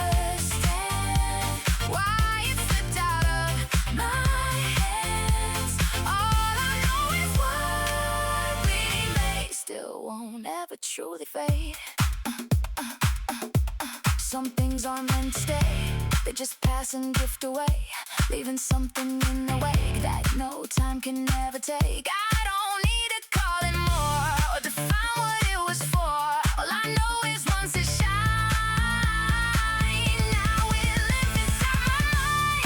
S1: understand why it slipped out of my hands. All I know is what we made still won't ever truly fade. Some things aren't meant to stay, they just pass and drift away, leaving something in the wake that no time can ever take. I don't need to call it more or define what it was for. All I know is once it shine, now it lives inside my mind.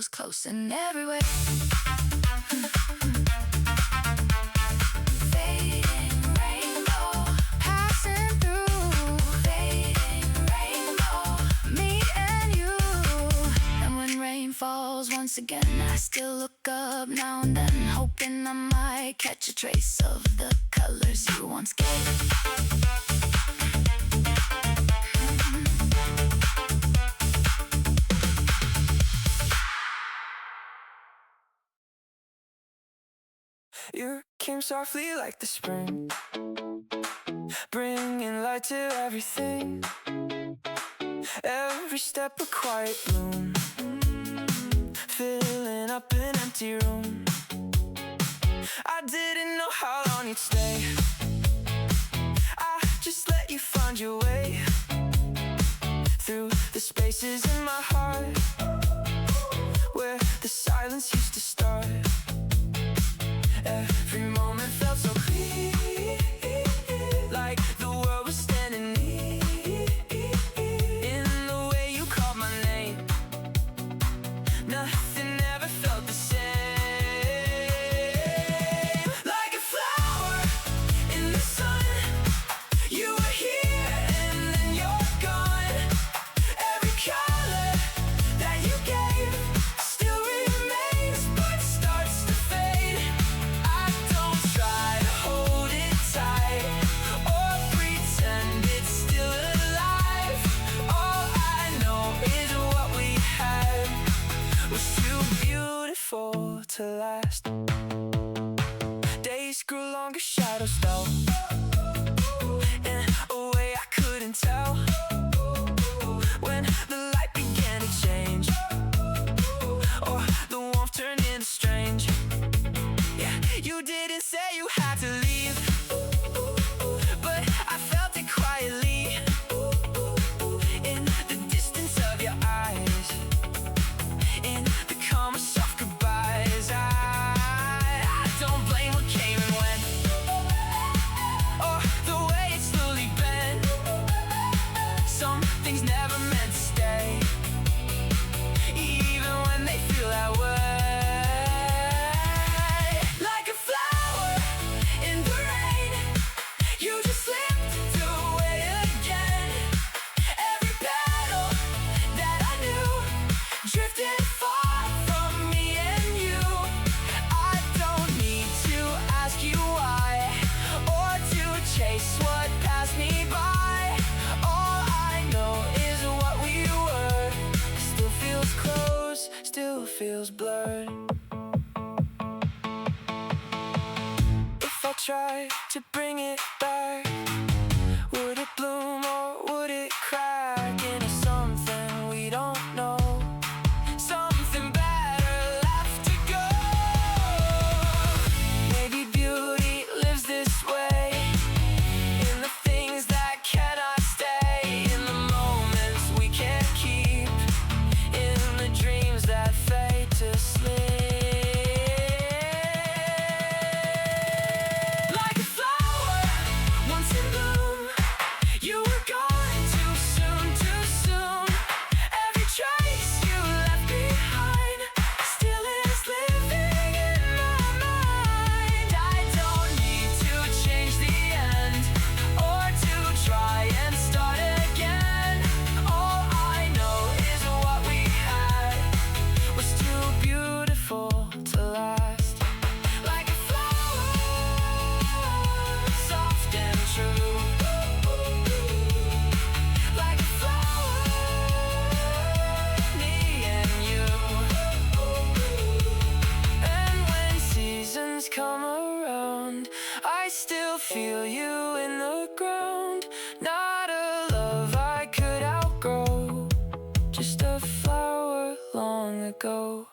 S1: feels close in every way. Fading rainbow, passing through. Fading rainbow, me and you. And when rain falls once again, I still look up now and then, hoping I might catch a trace of the colors you once gave.
S2: You came softly like the spring, bringing light to everything. Every step a quiet bloom, filling up an empty room. I didn't know how long you'd stay. I just let you find your way through the spaces in my heart where the silence used to start. Every moment felt so clear, like the world was standing near. In the way you called my name, nothing ever felt the same. Like a flower in the sun, you were here and then you're gone. Every color that you gave still remains but starts to fade. I don't try to hold it tight or pretend it's still alive. All I know is what we had was too beautiful to last. Days grew longer, shadows fell in a way I couldn't tell. When the light began to change, or the warmth turned into strange. Yeah, you didn't say you had to leave, but I felt it quietly in the distance of your eyes, in the calm of soft goodbyes. I don't blame what came and went, or the way it slowly bent. Some things never meant to stay, even when they feel that way. Like a flower in the rain, you just slipped away again. Every battle that I knew drifted far from me and you. I don't need to ask you why, or to chase what passed me by. All I know is what we were still feels close, still feels blurred. If I tried to bring it back, would it bloom or would it crack into something we don't know? Something better left to go. Maybe beauty lives this way, in the things that cannot stay, in the moments we can't keep, in the dreams that fade to sleep. Like a flower once in bloom, you were gone too soon, too soon. Every trace you left behind still is living in my mind. I don't need to change the end, or to try and start again. All I know is what we had was too beautiful to last. Like a flower, soft and true. Like a flower, me and you. And when seasons come around, I still feel you in the ground. Not a love I could outgrow, just a flower long ago.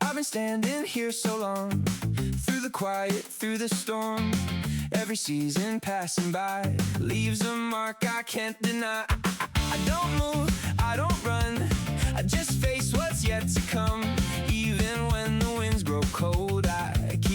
S2: I've been standing here so long, through the quiet, through the storm. Every season passing by leaves a mark I can't deny. I don't move, I don't run, I just face what's yet to come. Even when the winds grow cold, I keep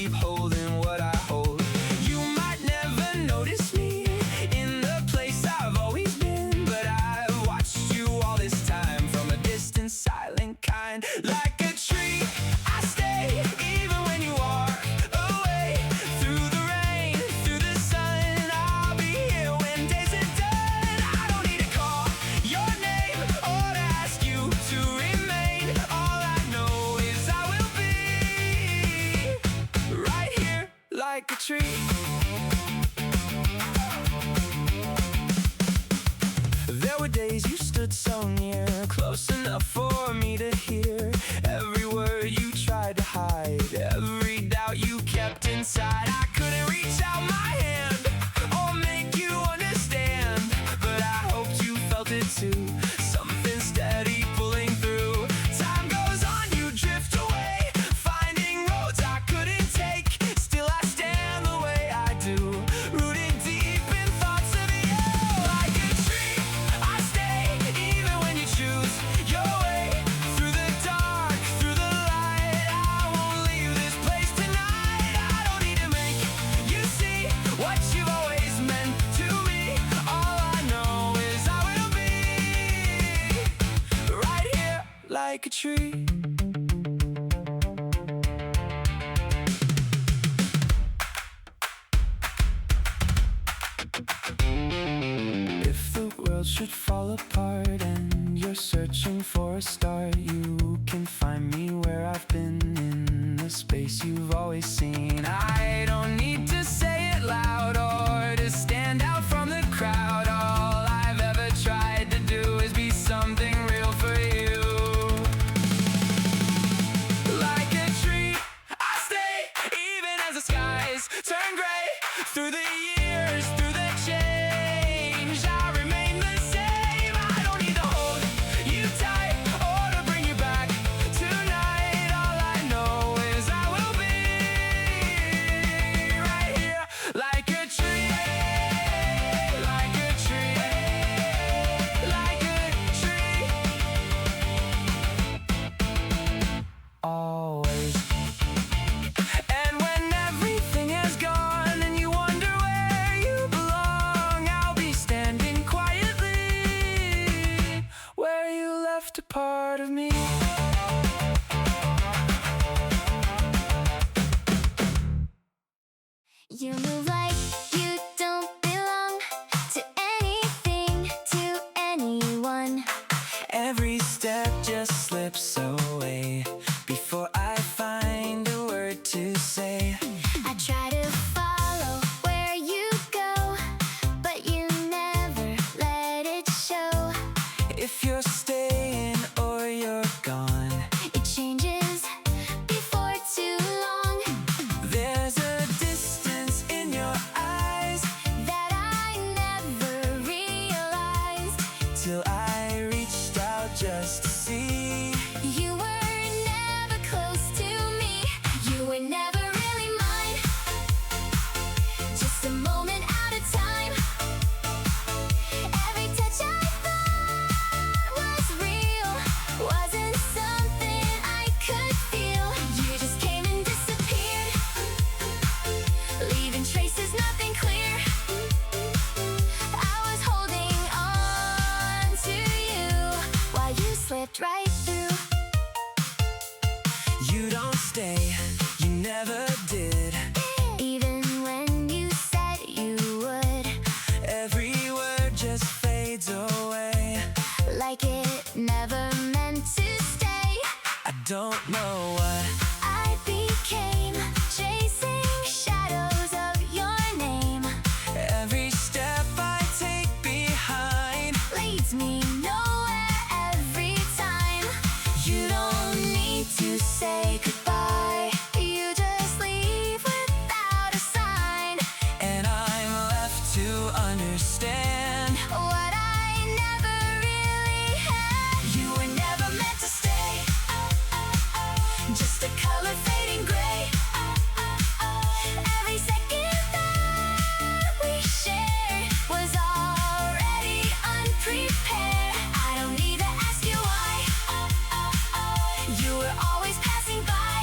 S2: days you stood so near, close enough for me to hear every word you tried to hide, every doubt you kept inside. I couldn't reach out my hand or make you understand, but I hoped you felt it too, something steady pulling through. Time goes on, you drift away, finding roads I couldn't take. Still I stand the way I do, rooted deep in thoughts of you. Like a tree, I stay even when you choose your way. Through the dark, through the light, I won't leave this place tonight. I don't need to make you see what you've always meant to me. All I know is I will be right here like a tree. If the world should fall apart and you're searching for a start, you can find me where I've been, in the space you've always seen. I don't need to say it loud or to stand out from the crowd. All I've ever tried to do is be something real for you. Like a tree, I stay even as the skies turn gray. Through the years, through the change, I remain the same. I don't need to hold you tight or to bring you back tonight. All I know is I will be right here like a tree, like a tree, like a tree. Always. And when everything has gone and you wonder where you belong, I'll be standing quietly where you left a part of me.
S1: You move like you don't belong to anything, to anyone.
S2: Every step just slips away before I find a word to say.
S1: I try to follow where you go, but you never let it show.
S2: If you're staying or you're gone,
S1: It changes before too long
S2: there's a distance in your eyes
S1: that I never realized.
S2: till I reached out just to see.
S1: You were never close to me. You were never really mine. Just a moment at a time. Every touch I thought was real wasn't something I could feel. You just came and disappeared, leaving traces, nothing clear. I was holding on to you while you slipped right through.
S2: You don't stay, you never did.
S1: Even when you said you would,
S2: Every word just fades away.
S1: like it never meant to stay.
S2: I don't know what
S1: I became, chasing shadows of your name.
S2: every step I take behind.
S1: Leads me nowhere every time. You don't need to say goodbye. You just leave without a sign.
S2: And I'm left to understand.
S1: What I never really had. You were never meant to stay. Just a color fading gray. Every second that we shared was already unprepared. I don't need to ask you why. You were always passing by.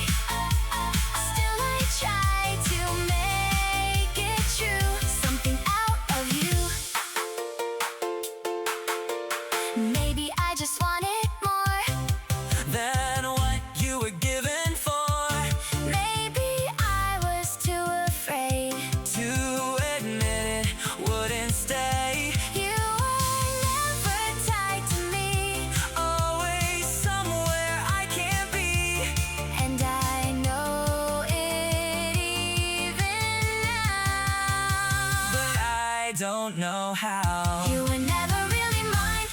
S1: Still I try to make it true. Something out of you. Maybe I just wanted more.
S2: Than what you were given for.
S1: Maybe I was too afraid.
S2: To admit it wouldn't stay.
S1: You were never tied to me,
S2: Always somewhere I can't be.
S1: and I know it even now.
S2: But I don't know how.
S1: You were never really mine.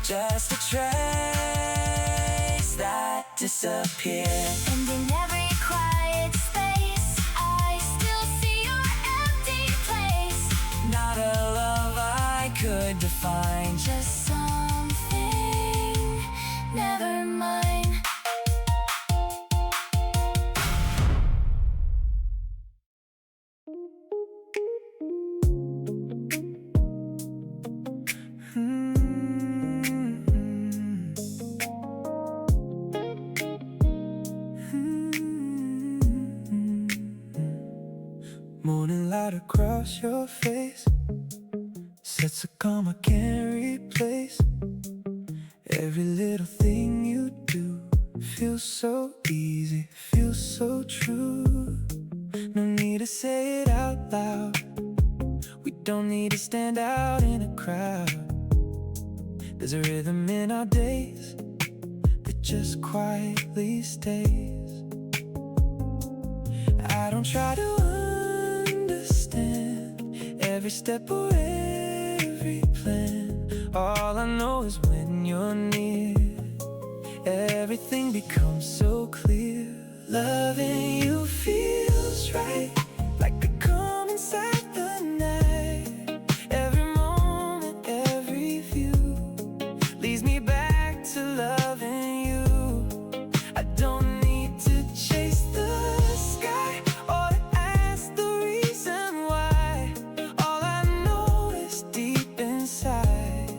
S2: just a trace that disappears.
S1: And in every quiet space, I still see your empty place.
S2: Not a love I could define,
S1: Just something never mine.
S2: Morning light across your face sets a calm I can't replace. Every little thing you do feels so easy, feels so true. No need to say it out loud. We don't need to stand out in a crowd. There's a rhythm in our days that just quietly stays. I don't try to understand every step or every plan. All I know is when you're near, everything becomes so clear. Loving you feels right, like the calm inside the night. Every moment, every view leads me back to loving you. I don't need to chase the sky or to ask the reason why. All I know is deep inside,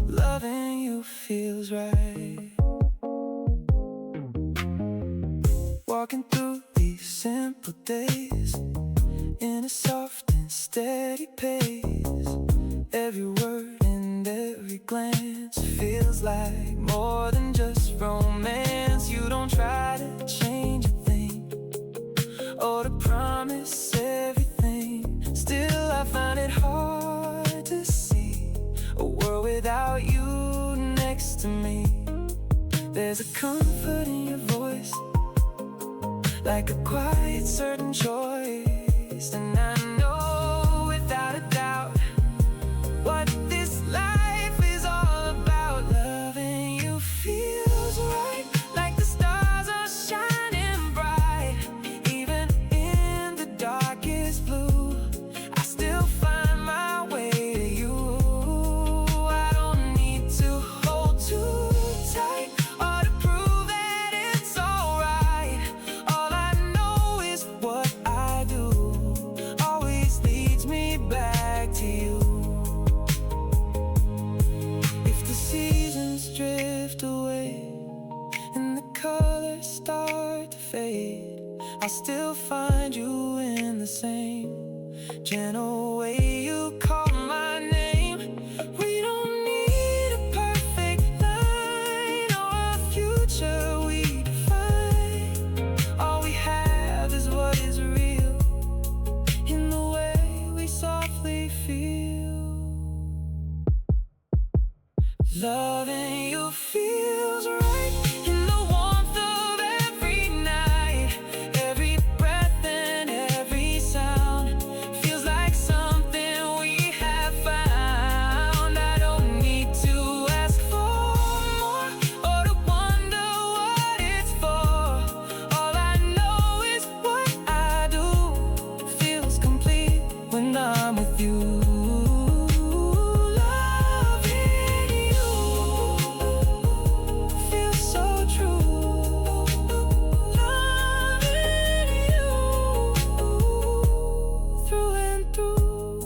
S2: loving you feels right. Walking through these simple days in a soft and steady pace. Every word and every glance feels like more than just romance. You don't try to change a thing or to promise everything. Still I find it hard to see a world without you next to me. There's a comfort in your voice, like a quiet certain choice. And I know without a doubt what this life is all about. Loving you feels right, like the stars are shining bright. Even in the darkest blue, I still find my way to you. I don't need to hold too tight or to prove that it's alright. All I know is what I do always leads me back to you. If the seasons drift away and the colors start to fade, I'll still find you in the same gentle way you call my name. We don't need a perfect line or a future we define. All we have is what is real in the way we softly feel. Loving you feels right in the warmth of every night. Every breath and every sound feels like something we have found. I don't need to ask for more or to wonder what it's for. All I know is what I do feels complete when I'm with you. Loving you feels so true. Loving you through and through.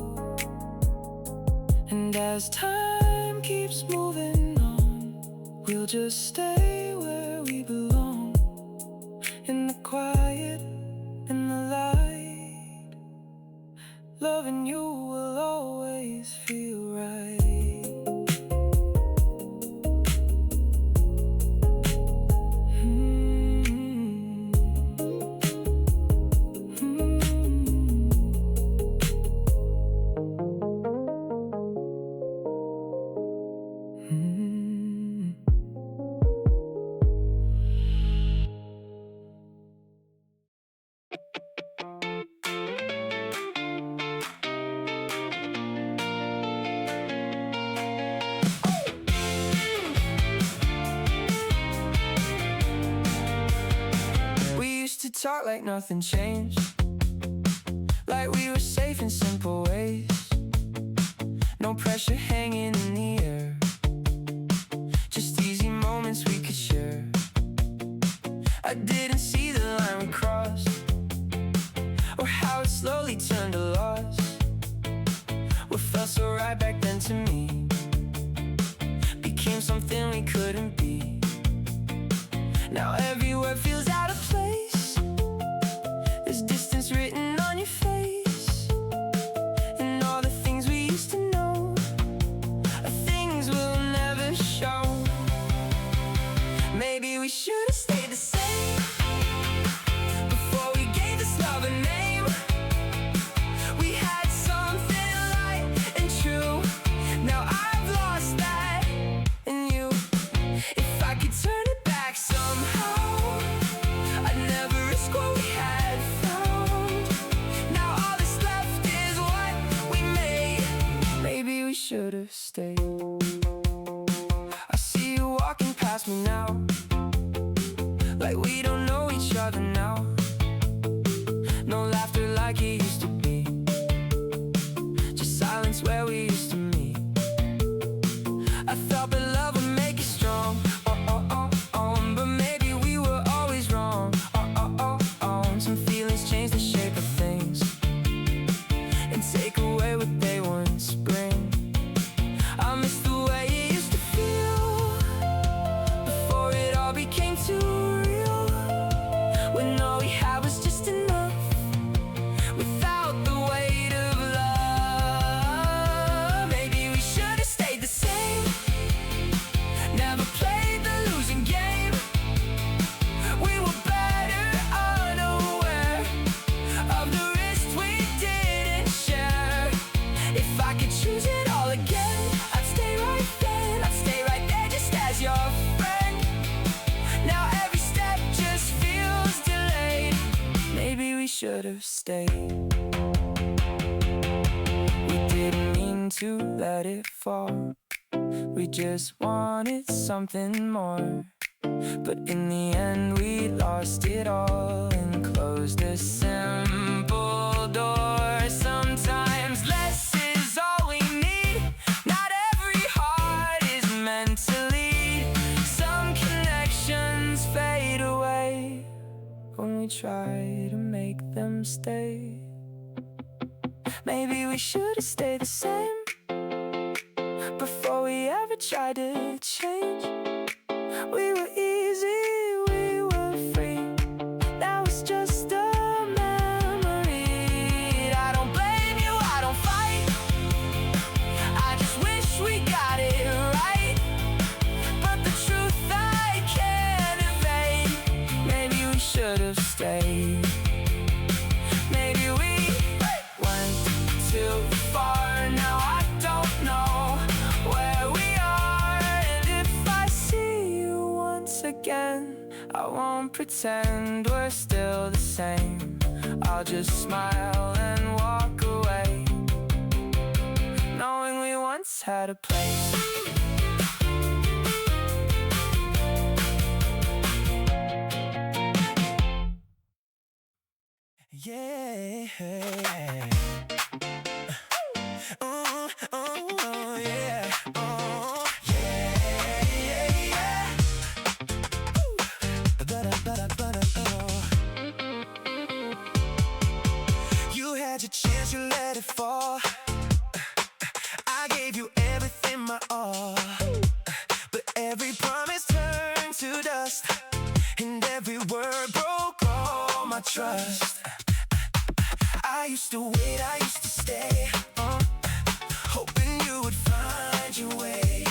S2: And as time keeps moving on, we'll just stay where we belong, in the quiet, in the light. Loving you will always feel right. talk like nothing changed, like we were safe in simple ways. No pressure hanging in the air, just easy moments we could share. I didn't see the line we crossed, or how it slowly turned to loss. What felt so right back then to me became something we couldn't be. Now every word feels out of place, there's distance written on your face, and all the things we used to know are things we'll never show. Maybe we should've stayed the same before we gave this love a name. We had something light and true, now I've lost that in you. If I could turn it back somehow, I'd never risk what we had found. Now all that's left is what we made. Maybe we should've stayed. I see you walking past me now, like we don't know each other now. No laughter like it used to be, just silence where we used to meet. I thought that love would make it strong, but maybe we were always wrong. Some feelings change the shape of things and take away what they once bring. I miss the way it used to feel before it all became too real, when all we had was just enough without the weight of love. Maybe we should've stayed the same, never played the losing game. We were better unaware of the risks we didn't share. If I could choose it all again, I'd stay right then, I'd stay right there just as your friend. Now every step just feels delayed. Maybe we should've stayed. We didn't mean to let it fall, we just wanted something more. But in the end we lost it all and closed a simple door. Sometimes less is all we need, not every heart is meant to lead. Some connections fade away when we try to make them stay. Maybe we should've stayed the same before we ever tried to change. We were easy, we were free, now it's just a memory. I don't blame you, I don't fight, I just wish we got it right. But the truth I can't evade. Maybe we should've stayed. Maybe we went too far, now I don't know where we are. And if I see you once again, I won't pretend we're still the same. I'll just smile and walk away, knowing we once had a place. Yeah. Yeah. Yeah. You had your chance, you let it fall. I gave you everything, my all, but every promise turned to dust, and every word broke all my trust. I used to wait, I used to stay, hoping you would find your way.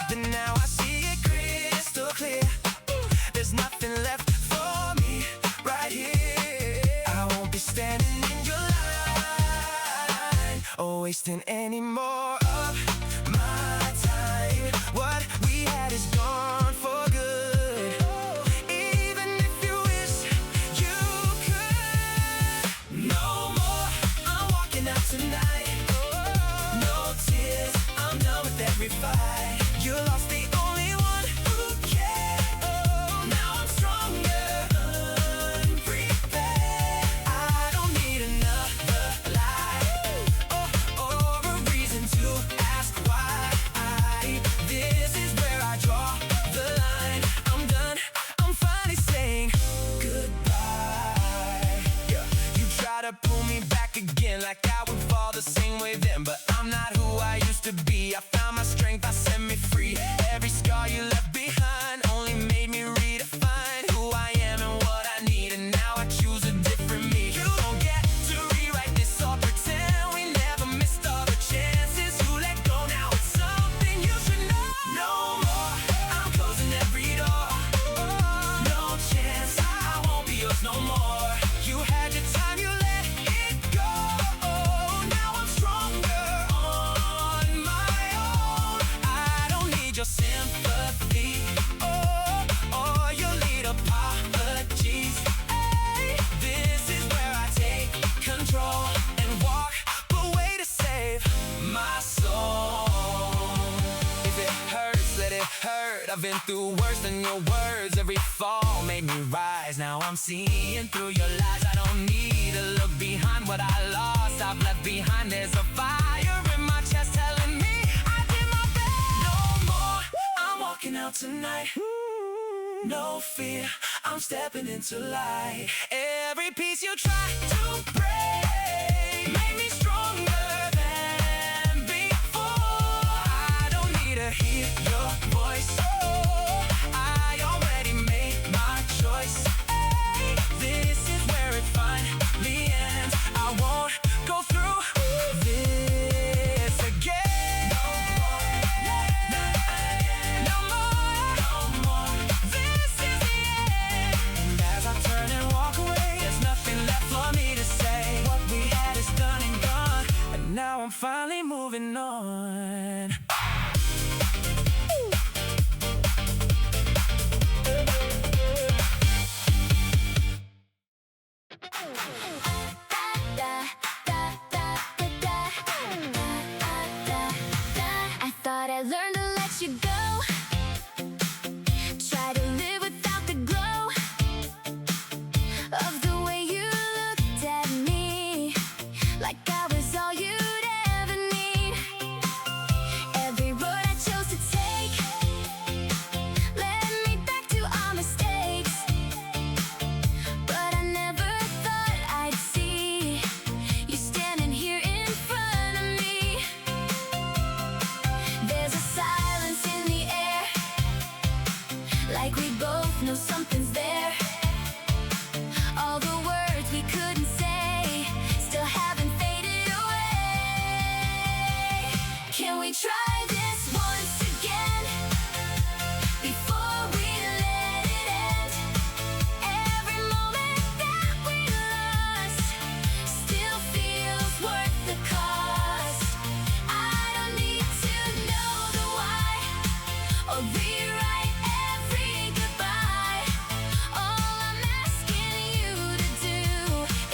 S2: But now I see it crystal clear, there's nothing left for me right here. I won't be standing in your line or wasting any more of my time. What we had is gone for good. Even if you wish you could. No more, I'm walking out tonight. No tears, I'm done with every fight. You lost the only one who cared. Now I'm stronger, need your sympathy or your little apologies. Ay, this is where I take control and walk away to save my soul. If it hurts, let it hurt. I've been through worse than your words. Every fall made me rise. Now I'm seeing through your lies. I don't need to look behind what I lost. I've left behind. There's a fire in my chest telling me I did my best. No more, I'm walking out tonight. No fear, I'm stepping into light. Every piece you try to break made me stronger than before. I don't need to hear your voice. I already made my choice. Ay, this is where it finally ends. I won't go through this again. No more. This is the end. And as I turn and walk away, there's nothing left for me to say. What we had is done and gone, and now I'm finally moving on.
S1: I thought I learned to let you go. Try to live without the glow of the way you looked at me, like I was all you'd ever need. Every road I chose to take led me back to our mistakes, but I never thought I'd see you standing here in front of me. There's a silence in the air, like we both know something's there. All the words we couldn't say still haven't faded away. Can we try this once again before we let it end? Every moment that we lost still feels worth the cost. I don't need to know the why or rewrite every goodbye. All I'm asking you to do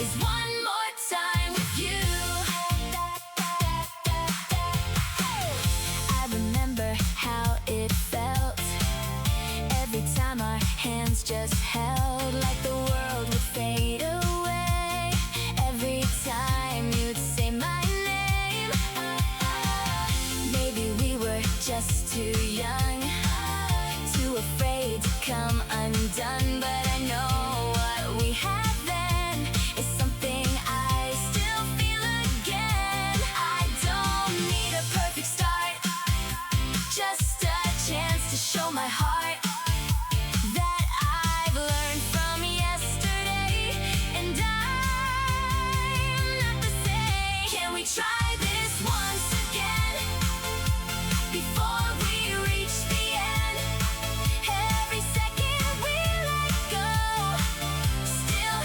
S1: is one more time with you. I remember how it felt every time our hands just held, like the world would fade away every time you'd say my name. Maybe we were just too young, too afraid to come undone, but I know what we had then is something I still feel again. I don't need a perfect start, just a chance to show my heart that I've learned from yesterday, and I'm not the same. Can we try this once again before we reach the end? Every second we let go still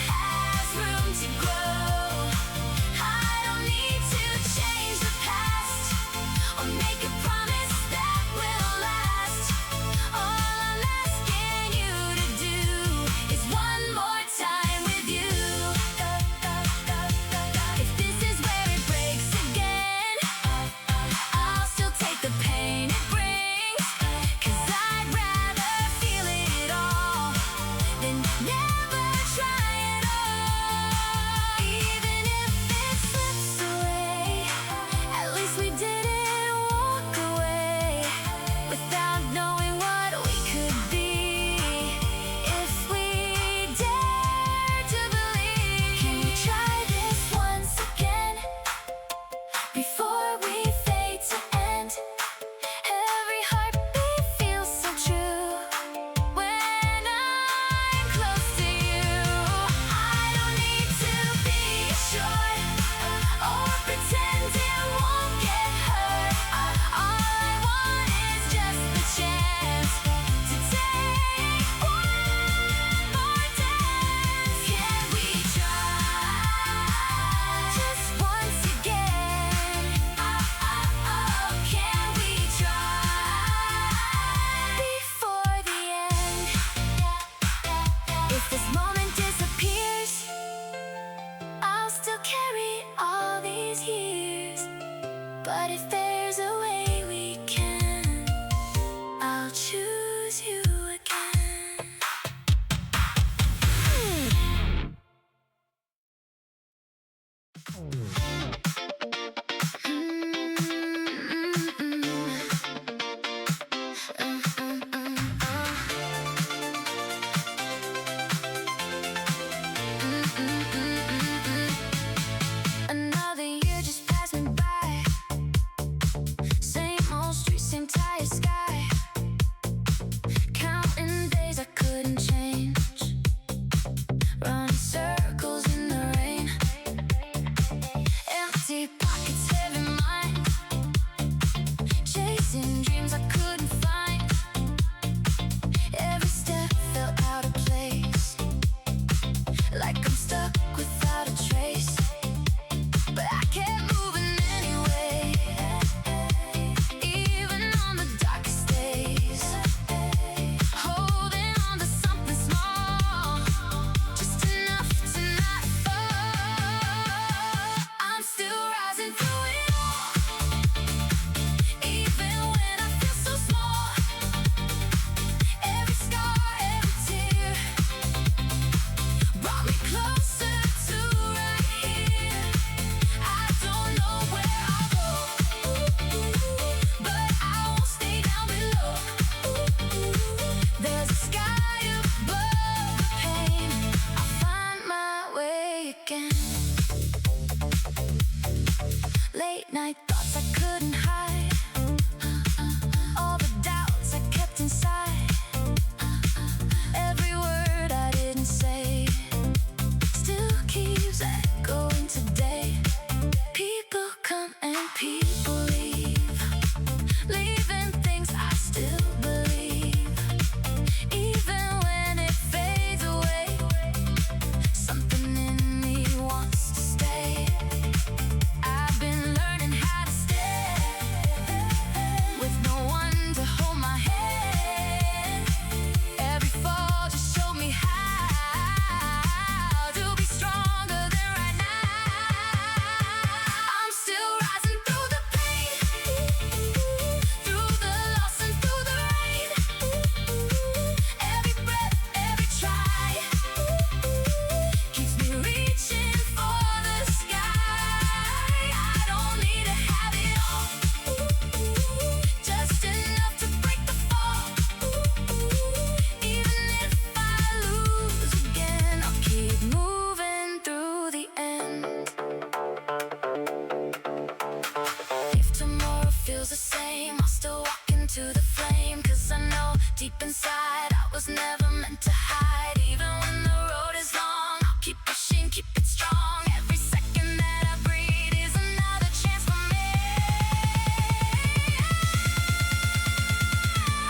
S1: Deep inside, I was never meant to hide. Even when the road is long, I'll keep pushing, keep it strong. Every second that I breathe is another chance for me.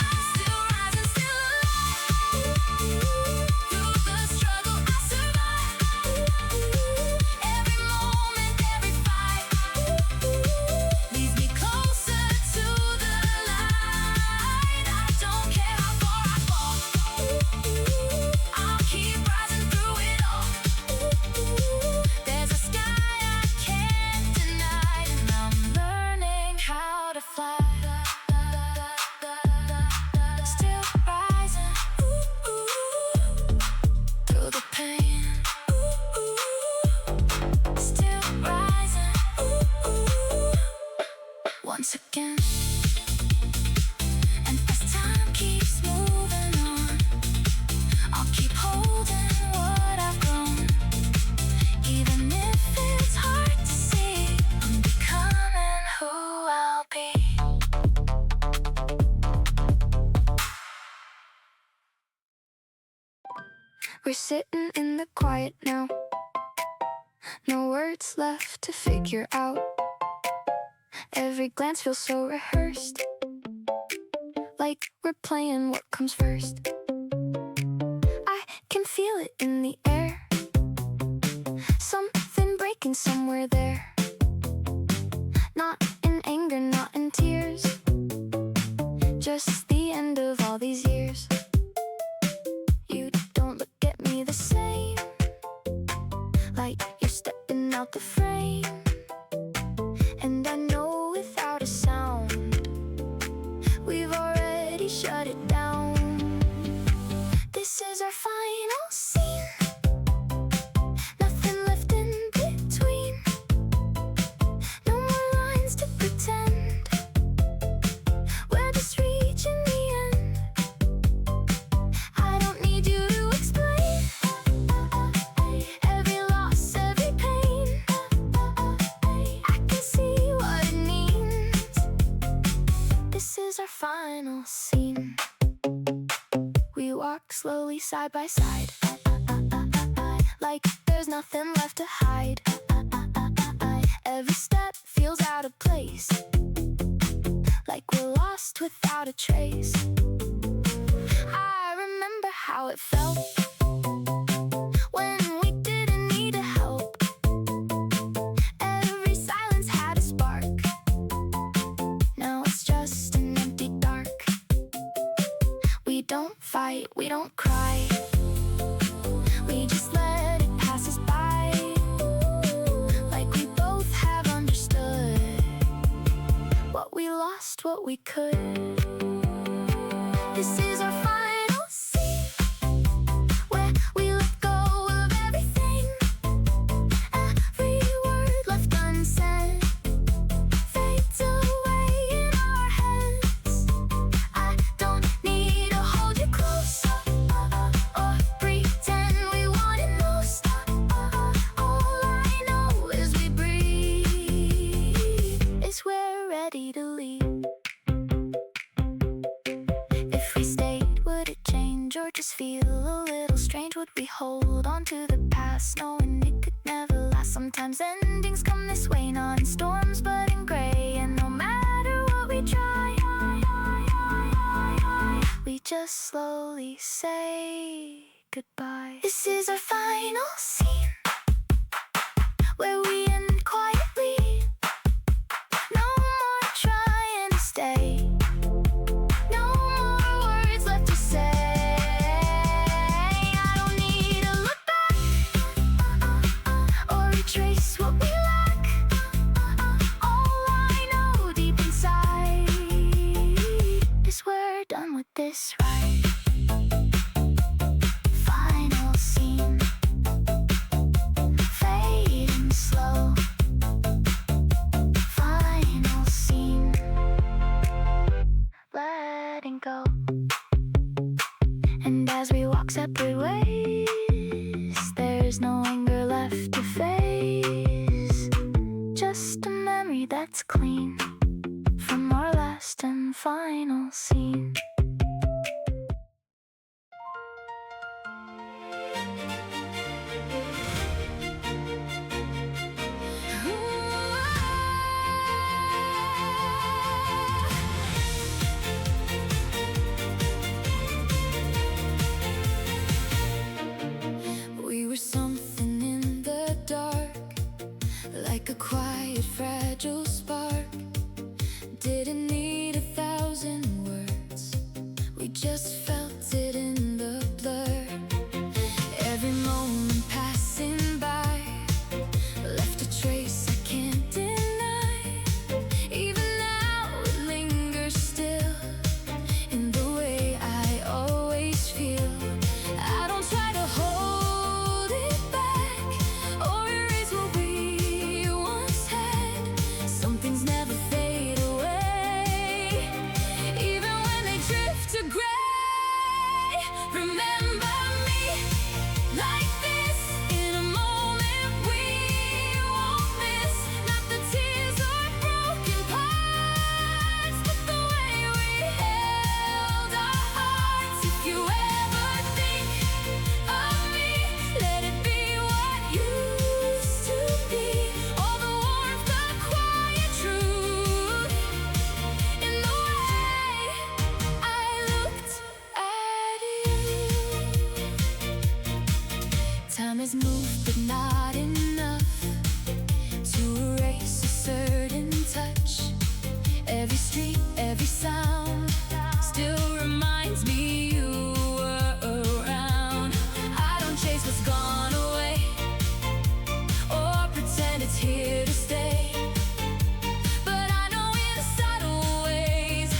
S1: I'm still rising, still alive. Through the struggle, I survive. Every moment, every fight leads me closer to the light. I don't care how far I fall, I'll keep rising through it all. There's a sky I can't deny, and I'm learning how to fly. Still rising through the pain. Still rising once again. And as time keeps moving on, I'll keep holding what I've grown. Even if it's hard to see, I'm becoming who I'll be. We're sitting in the quiet now, no words left to figure out. Every glance feels so rehearsed, like we're playing what comes first. I can feel it in the air, something breaking somewhere there. Not in anger, not in tears, just the end of all these years. You don't look at me the same, like you're stepping out the frame. And I know without a sound, we've already shut it down. This is our final scene, nothing left in between. No more lines to pretend, we're just reaching the end. I don't need you to explain every loss, every pain. I can see what it means. This is our final scene. We walk slowly side by side, like there's nothing left to hide. Every step feels out of place, like we're lost without a trace. I remember how it felt when we didn't need help. Every silence had a spark, now it's just an empty dark. We don't fight, we don't cry, we just let it pass us by. Like we both have understood what we lost, what we could. This is our final scene, where we let go of everything. Every word left unsaid fades away in our heads. I don't need to hold you close or pretend we want it most. All I know is we breathe, is we're ready to leave. If we stayed, would it change or just feel a little strange? Would we hold on to the past, knowing it could never last? Sometimes endings come this way, not in storms but in gray. And no matter what we try, we just slowly say goodbye. This is our final scene, where we end quietly. No more trying to stay, no more words left to say. I don't need to look back or retrace what we lack. All I know deep inside is we're done with this ride. Final scene, fading slow. Final scene, letting go. And as we walk separate ways, there's no anger left to face, just a memory that's clean from our last and final scene. just felt it in the blur. Every moment passing by left a trace I can't deny. Even now it lingers still in the way I always feel. I don't try to hold it back or erase what we once had. Some things never fade away, even when they drift to gray. Remember me like this in a moment we won't miss. Not the tears or broken parts, but the way we held our hearts. If you ever think of me, let it be what used to be. All the warmth, the quiet truth in the way I looked at you. Time has moved, but not enough to erase a certain touch. Every street, every sound still reminds me you were around. I don't chase what's gone away or pretend it's here to stay. But I know in subtle ways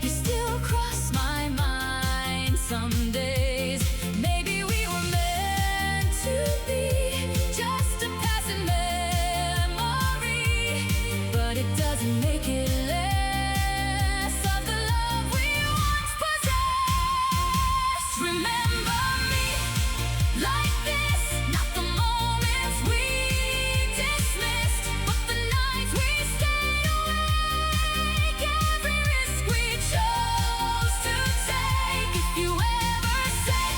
S1: you still cross my mind some days. Maybe we were meant to be just a passing memory, but it doesn't make it less of the love we once possessed. Remember me like this, not the moments we dismissed, but the nights we stayed awake, every risk we chose to take. If you ever say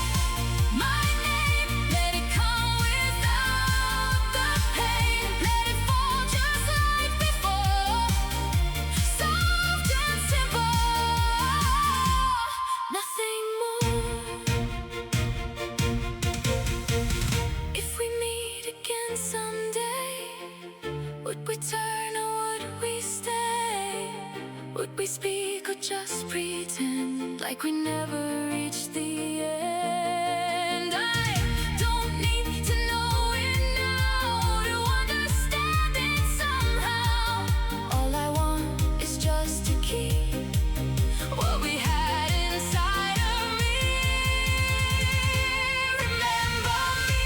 S1: my name, let it come without the pain. Let it fall just like before, soft and simple, nothing more. If we meet again someday, would we turn or would we stay? Would we speak or just pretend like we never reached the end? I don't need to know it now to understand it somehow. All I want is just to keep what we had inside of me. Remember me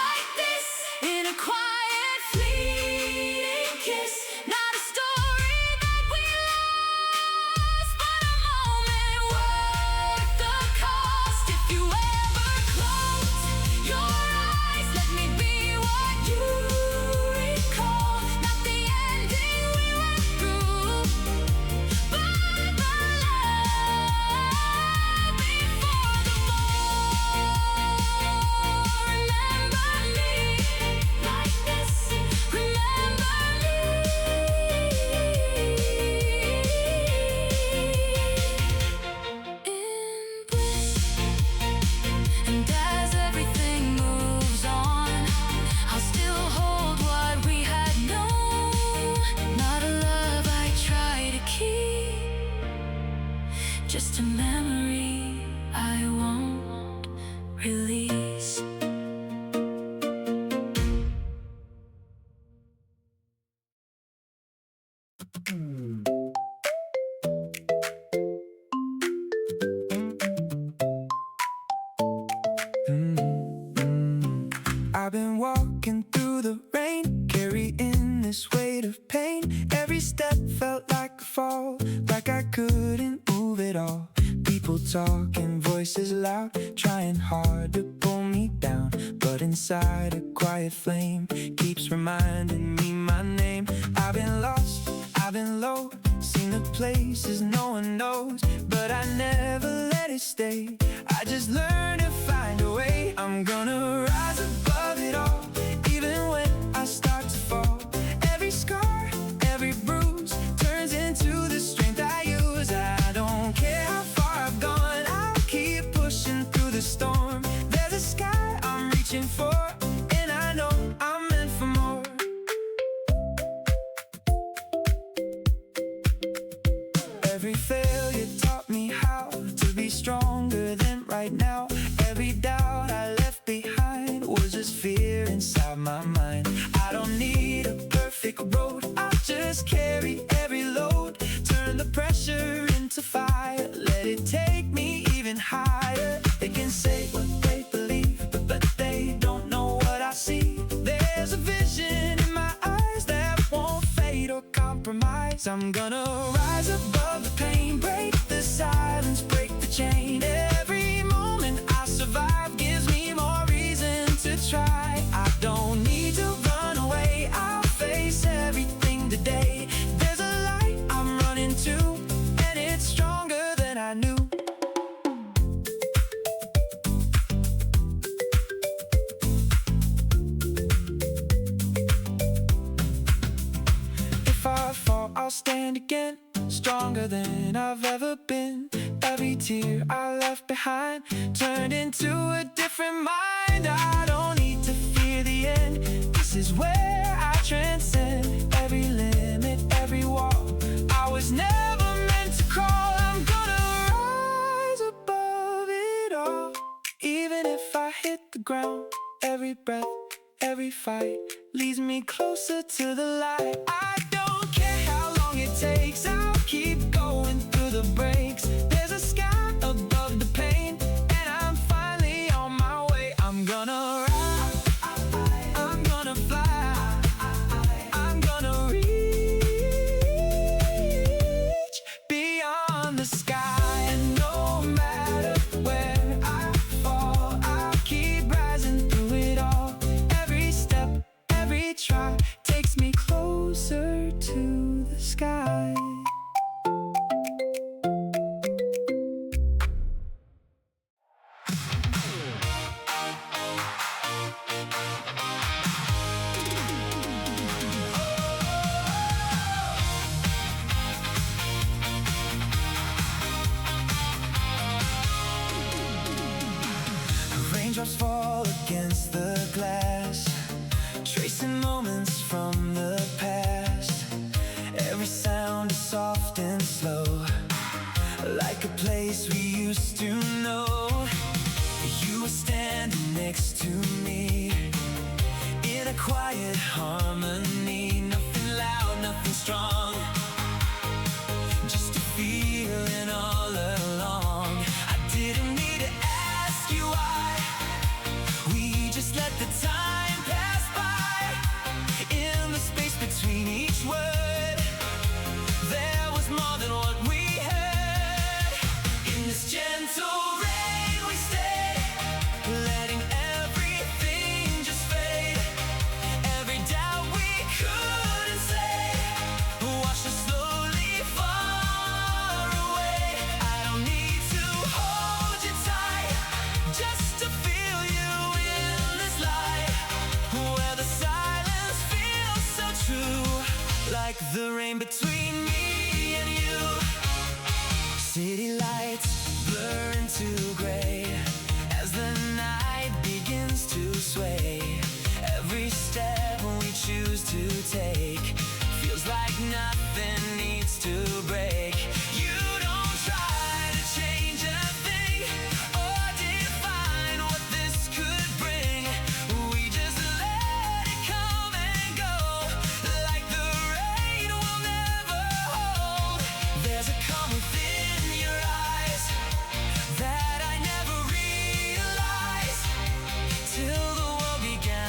S1: like this in a quiet, fleeting kiss. Not a story that we lost, but a moment worth the cost. If you ever close your eyes, let me be what you recall. Not the ending we went through, but the love before the fall. Remember me like this. Remember me in bliss. And as everything moves on, I'll still hold what we had known. Not a love I try to keep, just a memory I won't release.
S2: I've been walking through the rain, carrying this weight of pain. Every step felt like a fall, like I couldn't move at all. People talking, voices loud, trying hard to pull me down. But inside a quiet flame keeps reminding me my name. I've been lost, I've been low, seen the places no one knows, but I never let it stay. I just learned to find a way. I'm gonna rise above it all, even when I start to fall. Every scar, every bruise turns into the strength I use. I don't care how far I've gone, I'll keep pushing through the storm. There's a sky I'm reaching for, and I know I'm meant for more. Every failure taught me how to be it take me even higher? They can say what they believe, but they don't know what I see. There's a vision in my eyes that won't fade or compromise. I'm gonna rise above the pain, break the silence, break the chain. Every moment I survive gives me more reason to try. I don't need to run away, I'll face everything today. There's a light I'm running to, and it's stronger than I knew. If I fall, I'll stand again, stronger than I've ever been. Every tear I left behind turned into a different mind. I don't need to fear the end. This is where I transcend every limit, every wall. I was never meant to crawl. I'm gonna rise above it all. Even if I hit the ground, every breath, every fight leads me closer to the light. I don't care how long it takes, I'll keep going through the breaks. There's a sky above the pain, and I'm finally on my way. I'm gonna rise, I'm gonna fly, I'm gonna reach beyond the sky. And no matter where I fall, I'll keep rising through it all. Every step, every try takes me closer to the sky. Raindrops fall against the glass, tracing moments from the past. Every sound is soft and slow, like a place we used to know. You were standing next to me in a quiet harmony. Nothing loud, nothing strong, just a feeling all along. I didn't need to ask you why. We just let the time pass by. In the space between each word, there was more than what we heard. In this gentle rain we stay, letting everything just fade. Every doubt we couldn't say washed us slowly far away. I don't need to hold you tight, just to feel you in this light, where the silence feels so true, like the rain between me and you. City lights blur into gray as the night begins to sway. Every step we choose to take feels like nothing needs to break. You don't try to change a thing or define what this could bring. We just let it come and go, like the rain will never hold. There's a calm within your eyes that I never realized till the world began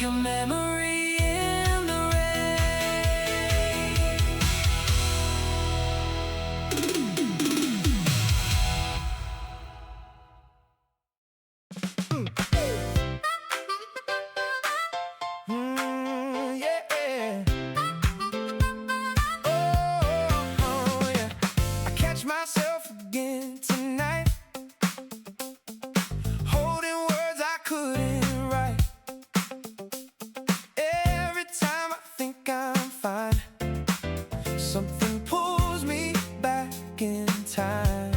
S2: your memory in the rain. Yeah. Oh, yeah. I catch myself again tonight, holding words I couldn't write. Every time I think I'm fine, something pulls me back in time.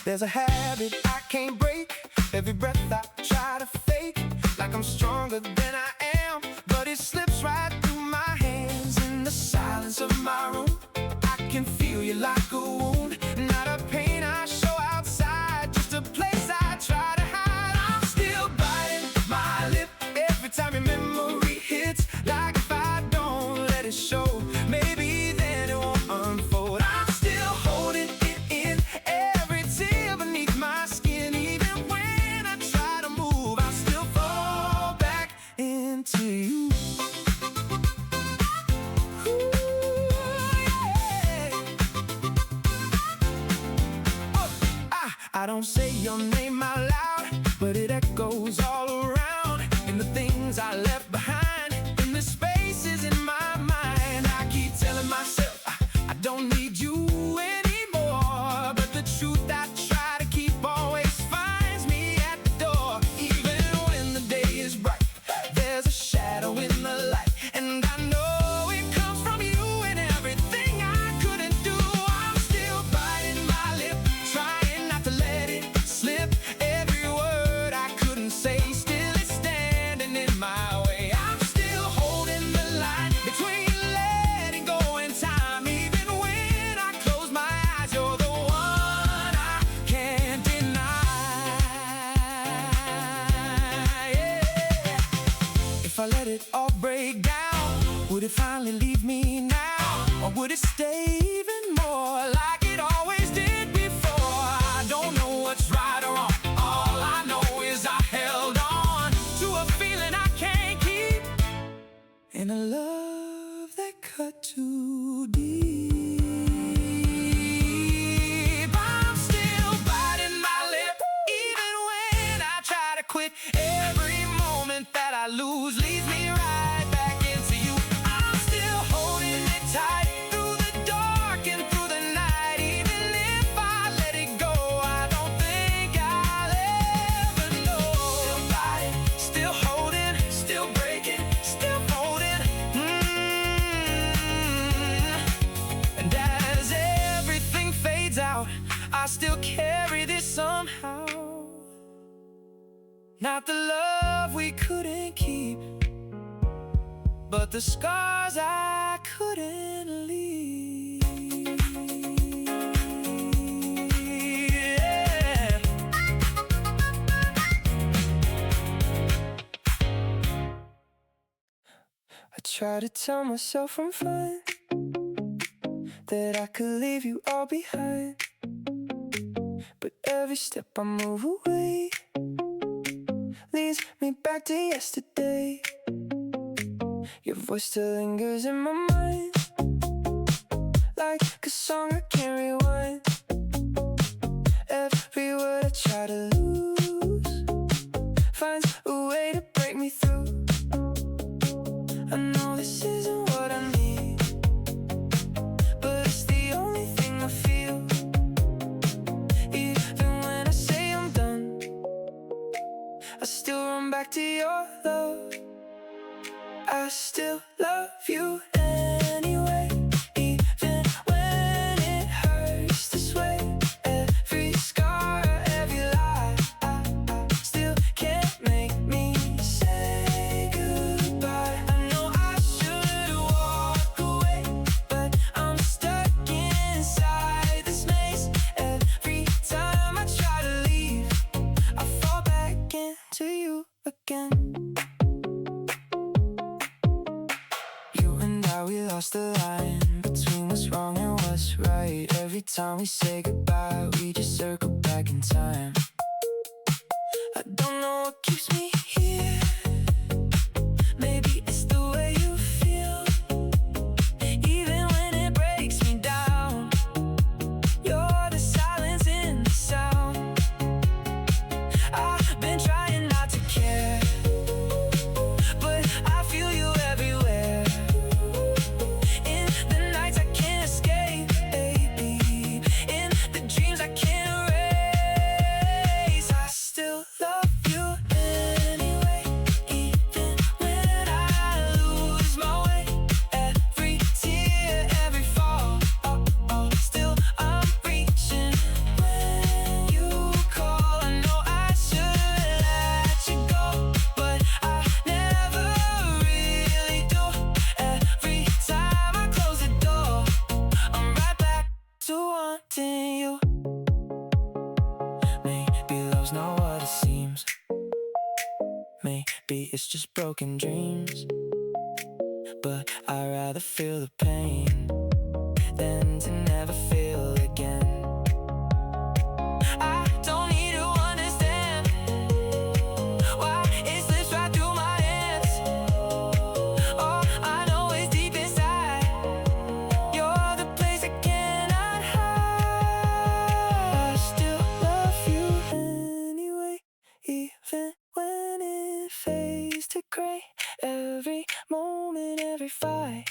S2: There's a habit I can't break. Every breath I try to fake, like I'm stronger than I am, but it slips right through my hands. In the silence of my room, I can feel you like a wound, not a pain I show outside, just a place I try to hide. I'm still biting my lip every time your memory hits, like if I don't let it show, maybe then it won't unfold. I'm still holding it in, every tear beneath my skin. Even when I try to move, I still fall back into you. Ooh, yeah. Oh, I don't say your name out loud, but it echoes all around, in the things I left behind, in the spaces in my mind. I keep telling myself I don't need you anymore, but the truth I try to keep always finds me at the door. Even when the day is bright, there's a shadow in the light, and I know it comes from you and everything I couldn't do. I'm still biting my lip, trying not to let it slip. Every word I couldn't say still is standing in my way. I'm still holding the line between letting go and time. Even when I close my eyes, you're the one I can't deny. Yeah. If I let it all break down, would it finally leave me now? Or would it stay even more like it always did before? I don't know what's right or wrong. All I know is I held on to a feeling I can't keep, and a love that cut too deep. I'm still biting my lip, even when I try to quit. Every moment that I lose leads me right back into you. I'm still holding it tight through the dark and through the night. Even if I let it go, I don't think I'll ever know. Still biting, still holding, still breaking, still folding. And as everything fades out, I still carry this somehow. Not the love we couldn't keep, but the scars I couldn't leave. Yeah. I try to tell myself I'm fine, that I could leave you all behind, but every step I move away leads me back to yesterday. Your voice still lingers in my mind, like a song I can't rewind. Every word I try to lose finds a way to break me through. I know this isn't what I need, but it's the only thing I feel. Even when I say I'm done, I still run back to your love. I still love you anyway, even when it hurts this way. Every scar, every lie, I still can't make me say goodbye. I know I should walk away, but I'm stuck inside this maze. Every time I try to leave, I fall back into you again. We lost the line between what's wrong and what's right. Every time we say goodbye, we just circle back in time. I don't know what keeps me here, Maybe it's just broken dreams, but I'd rather feel the pain than to never feel again. I don't need to understand why it slips right through my hands. All I know is deep inside, you're the place I cannot hide. I still love you anyway, even when it fades to gray. Every moment, every fight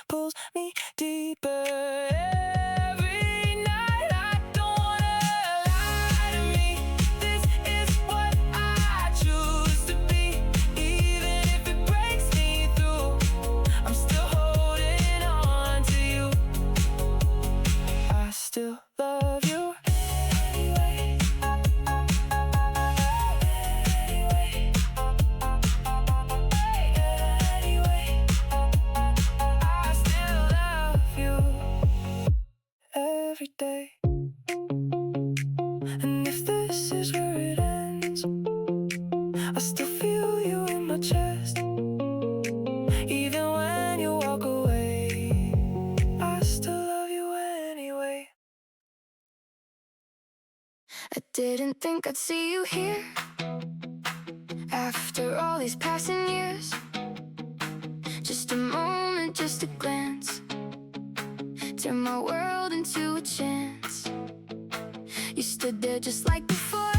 S2: pulls me deeper. Every night I don't wanna lie to me. This is what I choose to be. Even if it breaks me through, I'm still holding on to you. I still love you anyway. I still love you every day. And if this is where it ends, I still feel you in my chest. Even when you walk away, I still love you anyway.
S1: I didn't think I'd see you here after all these passing years. Just a moment, just a glance, turn my world into a chance. You stood there just like before,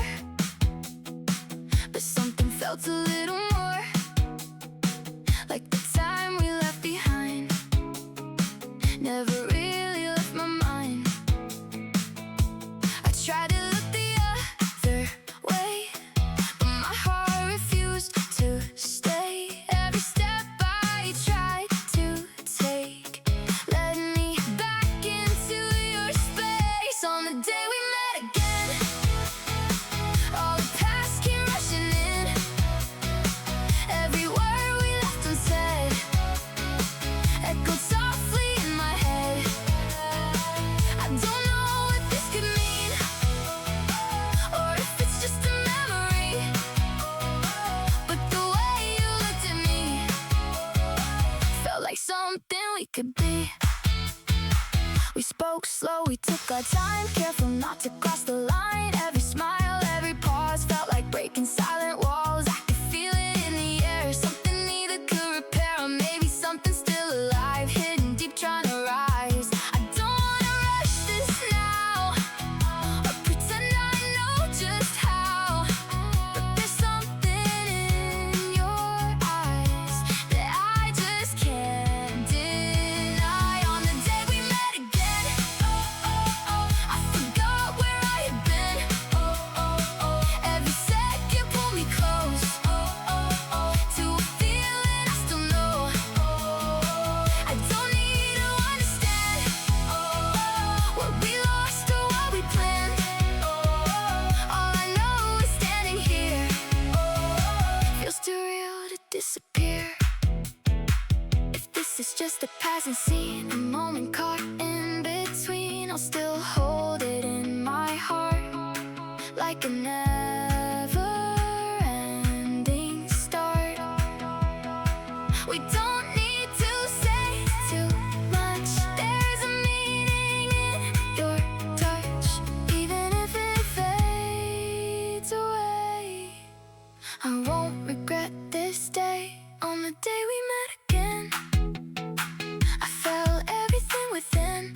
S1: but something felt a little more like the time we left behind. Never really left my mind. I tried to look the other way, but my heart refused to stay. Every step I tried to take led me back into your space. On the day we met again, all the past came rushing in. Every word we left unsaid echoed softly in my head. I don't know what this could mean, or if it's just a memory, but the way you looked at me felt like something we could be. We spoke slow, we took our time, careful not to cross the line. Every smile, every pause felt like breaking silent walls. I could feel it in the air, something neither could repair, or maybe something still alive, hidden deep, trying to rise. I don't wanna rush this now, or pretend I know just how, but there's something in your eyes that I just can't deny. On the day we met again, I forgot where I had been. Every second pulled me close to a feeling I still know. I don't need to understand what we lost or what we planned. All I know is standing here feels too real to disappear. If this is just a passing scene, a moment caught in between, I'll still hold it in my heart like a never-ending start. We don't need to say too much. There's a meaning in your touch, even if it fades away. I won't regret this day. On the day we met again, I felt everything within,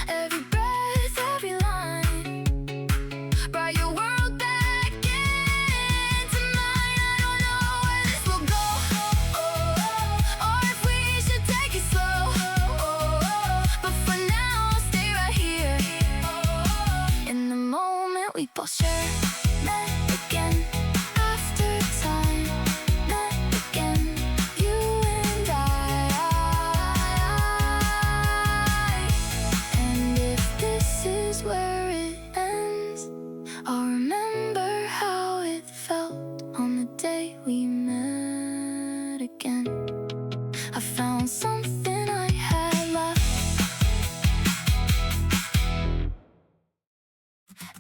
S1: every breath, every line. Brought your world back into mine. I don't know where this will go, or if we should take it slow, but for now, I'll stay right here in the moment we both shared. Met again after time, met again, you and I. And if this is where it ends, I'll remember how it felt on the day we met again. I found something I had left.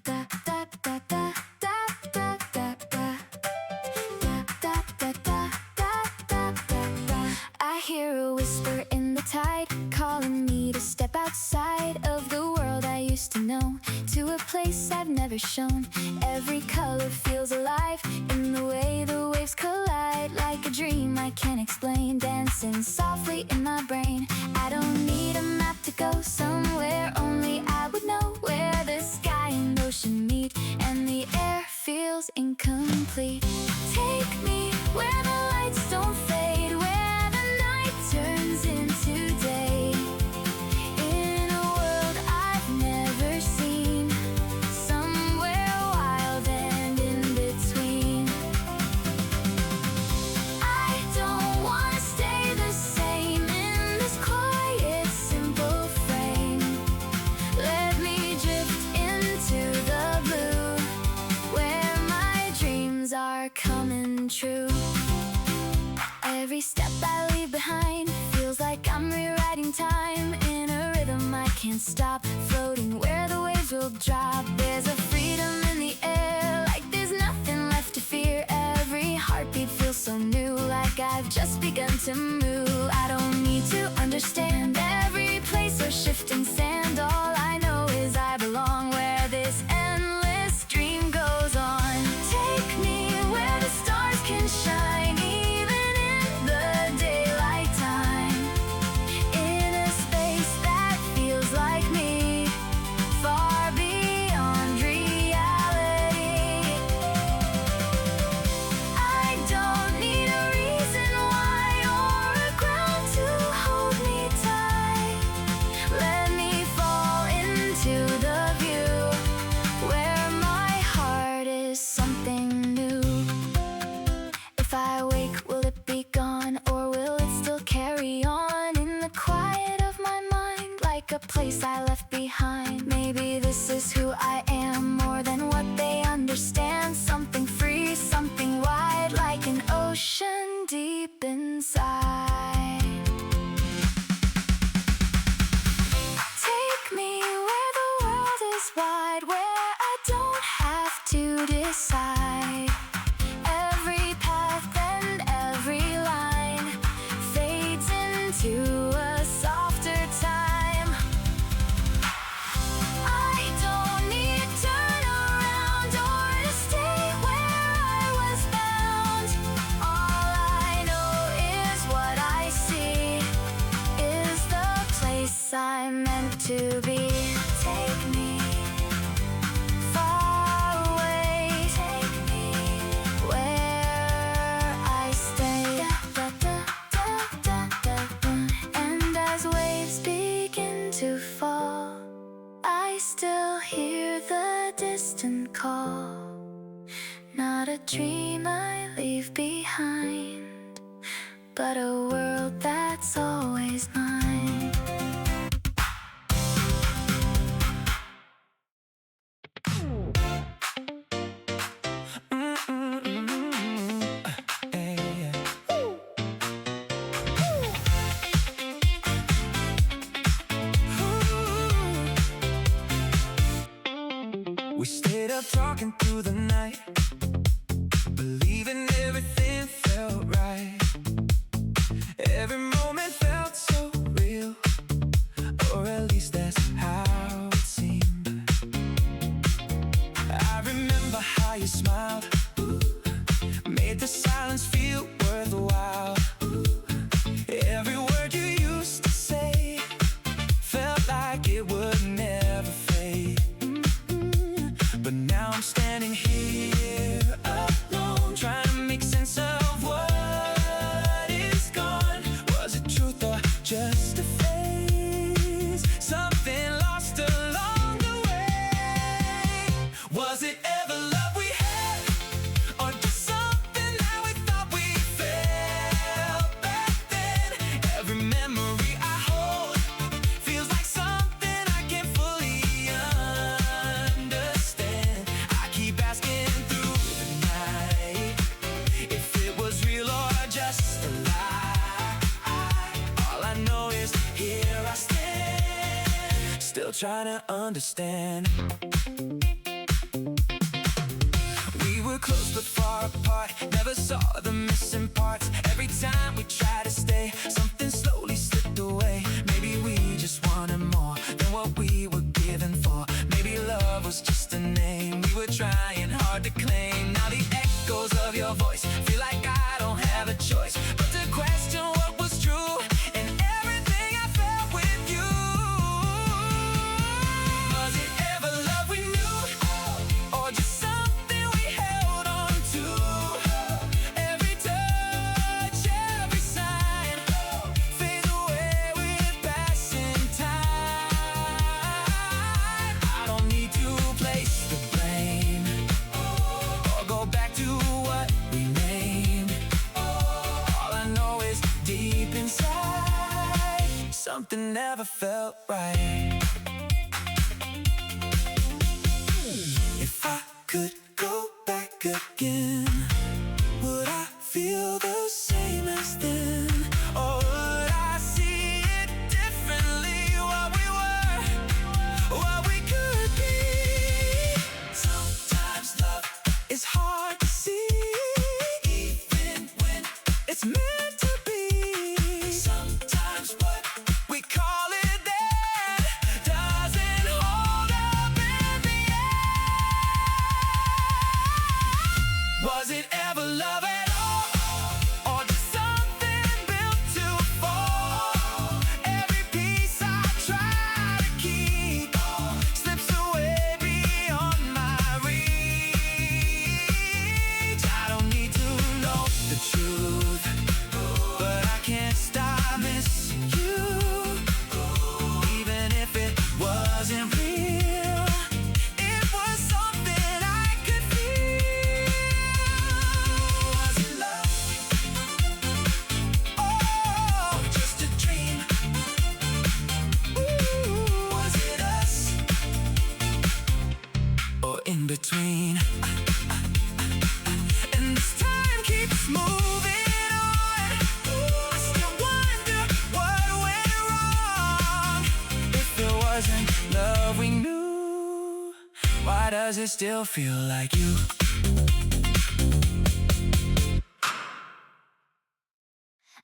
S1: Da, da, da, da, da, da, da, da. place I've never shown. Every color feels alive in the way the waves collide. Like a dream I can't explain, dancing softly in my brain. I don't need a map to go somewhere, only I would know where the sky and ocean meet, and the air feels incomplete. Take me where the lights don't fade, where the night turns into day. In a world I've never seen, somewhere wild and in between. I don't wanna stay the same in this quiet, simple frame. Let me drift into the blue, where my dreams are coming true. Every step I leave behind feels like I'm rewriting time in a rhythm I can't stop, floating where the waves will drop. There's a freedom in the air, like there's nothing left to fear. Every heartbeat feels so new, like I've just begun to move. I don't need to understand every place or shifting sand. All I know is I belong where this endless dream goes on. Take me where the stars can shine, even in the daylight time. In a space that feels like me, far beyond reality. I don't need a reason why or a ground to hold me tight. Let me fall into the view, where my heart is something new. If I wake, will it be gone, or will it still carry on in the quiet of my mind, like a place I left behind? Maybe this is who I am, more than what they understand. Something free, something wide, like an ocean deep inside. Take me where the world is wide, where I don't have to decide. Every path and every line fades into a softer time. I don't need to turn around or to stay where I was bound. All I know is what I see is the place I'm meant to be. Take me far away, take me where I stay. And as waves begin to fall, I still hear the distant call. Not a dream I leave behind, but a world that's always mine.
S2: We stayed up talking through the night, believing everything felt right. Every moment felt so real, or at least that's how it seemed. I remember how you smiled, made the silence feel worthwhile. Every word you used to say felt like it would never fade. But now I'm standing here alone, trying to make sense of what is gone. Was it truth or just a phase? Something lost along the way. Was it ever love we had, or just something that we thought we felt back then? Every memory I hold feels like something I can't fully understand. I keep asking through the night if it was real or just a lie. All I know is here I stand, still trying to understand. We were close but far apart, never saw the missing parts. Every time we tried to stay, something slowly slipped away. Maybe we just wanted more than what we were given for. Maybe love was just choice but to question what was true and everything I felt with you. Was it ever love we knew, or just something we held on to? Every touch, every sign fades away with passing time. I don't need to place the blame or go back to what we named. All I know is deep inside, something never felt right. If I could go back again, would I feel the same as then? Or would I see it differently? What we were, what we could be. Sometimes love is hard to see, even when it's meant to be. Sometimes what we call it then doesn't hold up in the end. Was it ever love at all, or just something built to fall? Every piece I try to keep slips away beyond my reach. I don't need to know the truth, but I can't stop missing you. Even if it wasn't real, it was something I could feel. Was it love? Oh, just a dream? Ooh, was it us? Or in between? And this time keeps moving on. I still wonder what went wrong. If it wasn't love we knew, why does it still feel like you?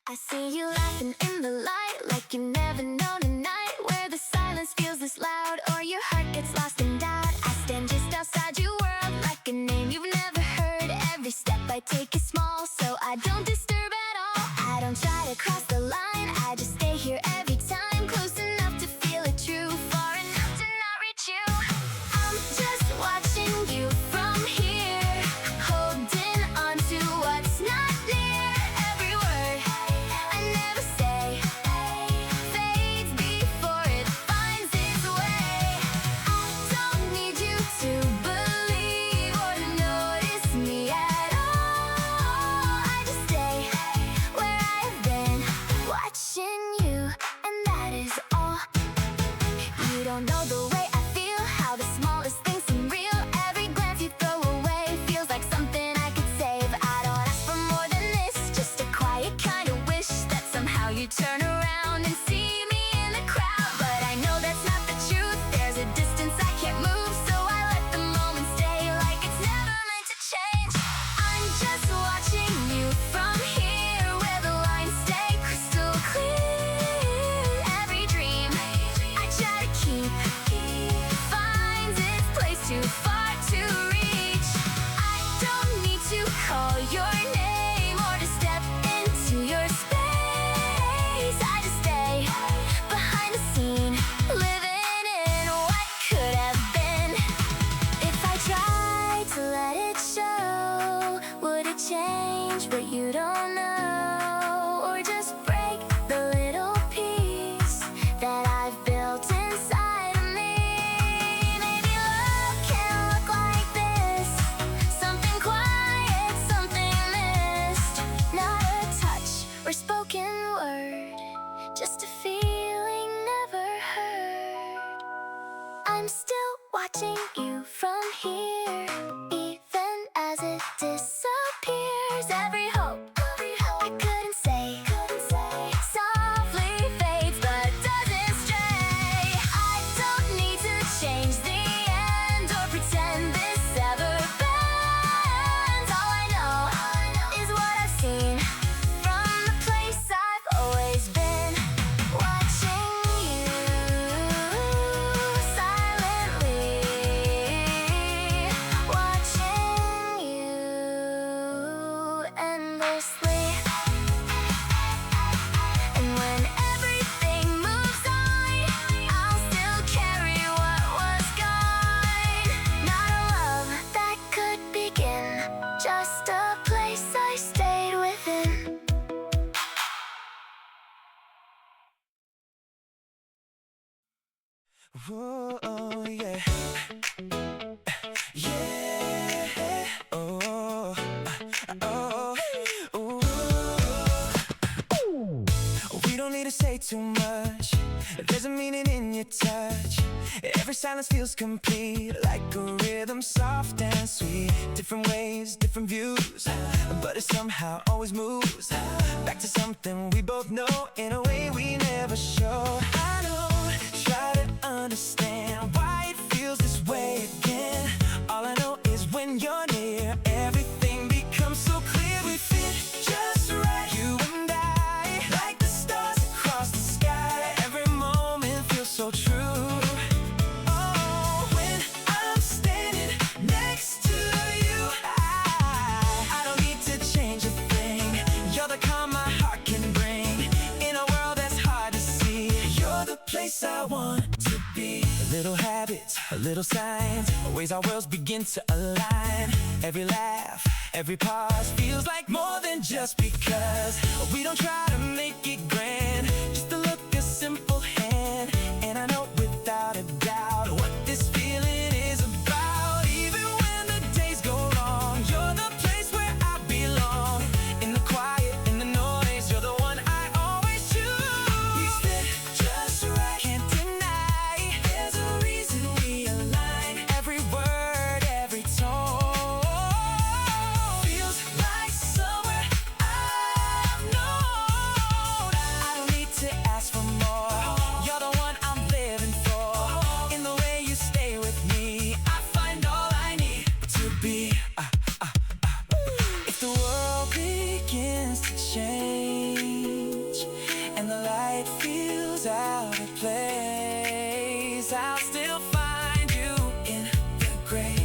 S1: I see you laughing in the light, like you've never known a night where the silence feels this loud, or your heart gets lost in doubt. I stand just outside your world, like a name you've never heard. Every step I take is small, so I don't disturb at all. I don't try to cross the line, I just stay here every time, close enough to feel it true, far enough to not reach you. I'm just watching you from here, holding on to what's not near. Every word I never say fades before it finds its way. I don't need you to believe or to notice me at all. I just stay where I've been, watching you, and that is all. You don't know the way I feel, how the smallest things seem real. Every glance you throw away feels like something I could save. I don't ask for more than this, just a quiet kind of wish that somehow you turn around and see me in the crowd. But I know that's not the truth, there's a distance I can't move, so I let the moment stay like it's never meant to change. I'm just watching you from here, where the lines stay crystal clear. Every dream I try to keep finds its place too far to reach. I don't need to call your name or to step into your space. I just stay behind the scene, living in what could have been. If I tried to let it show, would it change what you don't know, or just break the little piece that I've built inside of me? Maybe love can look like this, something quiet, something missed, not a touch or spoken word, just a feeling never heard. I'm still watching you from here, even as it disappears. Every hope I couldn't say softly fades but doesn't stray. I don't need to change the end or pretend this ever bends. All I know is what I've seen from the place I've always been, watching you silently, watching you.
S2: Whoa, oh, yeah. Yeah. Oh, oh, oh. We don't need to say too much. There's a meaning in your touch. Every silence feels complete, like a rhythm soft and sweet. Different ways, different views, but it somehow always moves back to something we both know in a way we never show. I don't try to understand why it feels this way again. All I know is when you're near, everything becomes so clear. We fit just right, you and I, like the stars across the sky. Every moment feels so true. Oh, when I'm standing next to you, I don't need to change a thing. You're the calm my heart can bring. In a world that's hard to see, you're the place I want to be. Little habits, little signs, ways our worlds begin to align. Every laugh, every pause feels like more than just because. We don't try to make it grand, just to look a simple hand. And I know without a doubt what this feeling is about. Even when the days go long, you're the place where I belong. In the quiet, in the noise, you're the one I always choose. We fit just right, can't deny. There's a reason we align. Every word, every tone feels like somewhere I've known. I don't need to ask for more. You're the one I'm living for. In the way you stay with me, I find all I need to be. If the world begins to change and the light feels out of place, I'll still find you in the gray,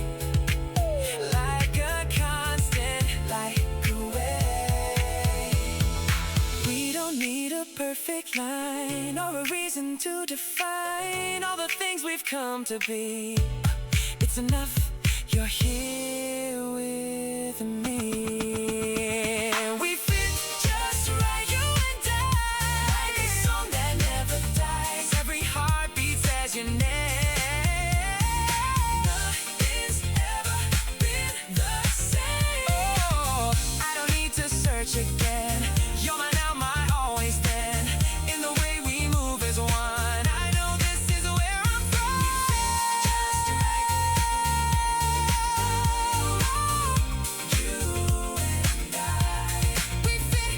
S2: like a constant, like a way. We don't need a perfect line or a reason to define all the things we've come to be. It's enough you're here with me. We fit just right, you and I, like a song that never dies. Every heart beats as your name. Nothing's ever been the same. Oh, I don't need to search again. You're my now, my always then. In the way we move as one, I know this is where I'm from. We fit just right. You and I. We fit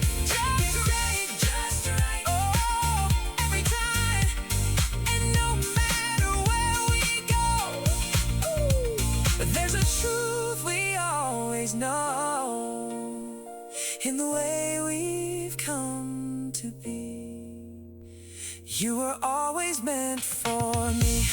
S2: just right. Oh, every time. And no matter where we go, but there's a truth we always know in the way we've come to be. You were always meant for me.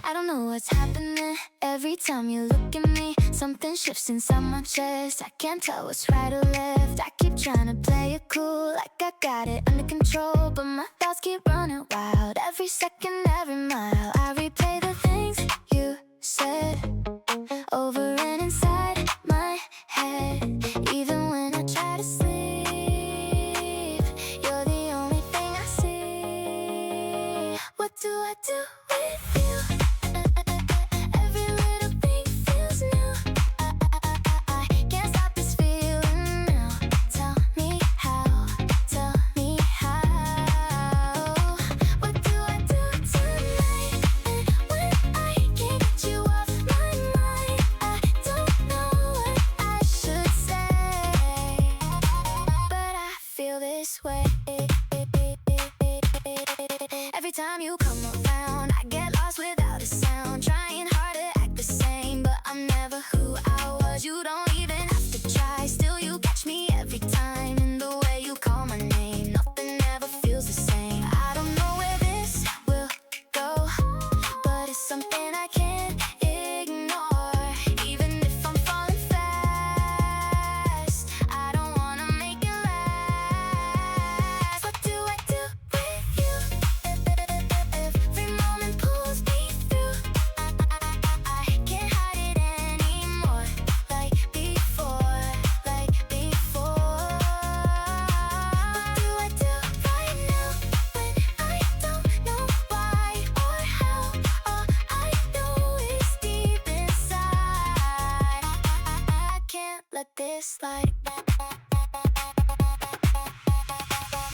S1: I don't know what's happening. Every time you look at me, something shifts inside my chest. I can't tell what's right or left. I keep trying to play it cool, like I got it under control, but my thoughts keep running wild. Every second, every mile, I replay the things you said over and inside my head. Even when I try to sleep, you're the only thing I see. What do I do with you? Every little thing feels new. I can't stop this feeling now. Tell me how, tell me how. What do I do tonight? And when I can't get you off my mind, I don't know what I should say.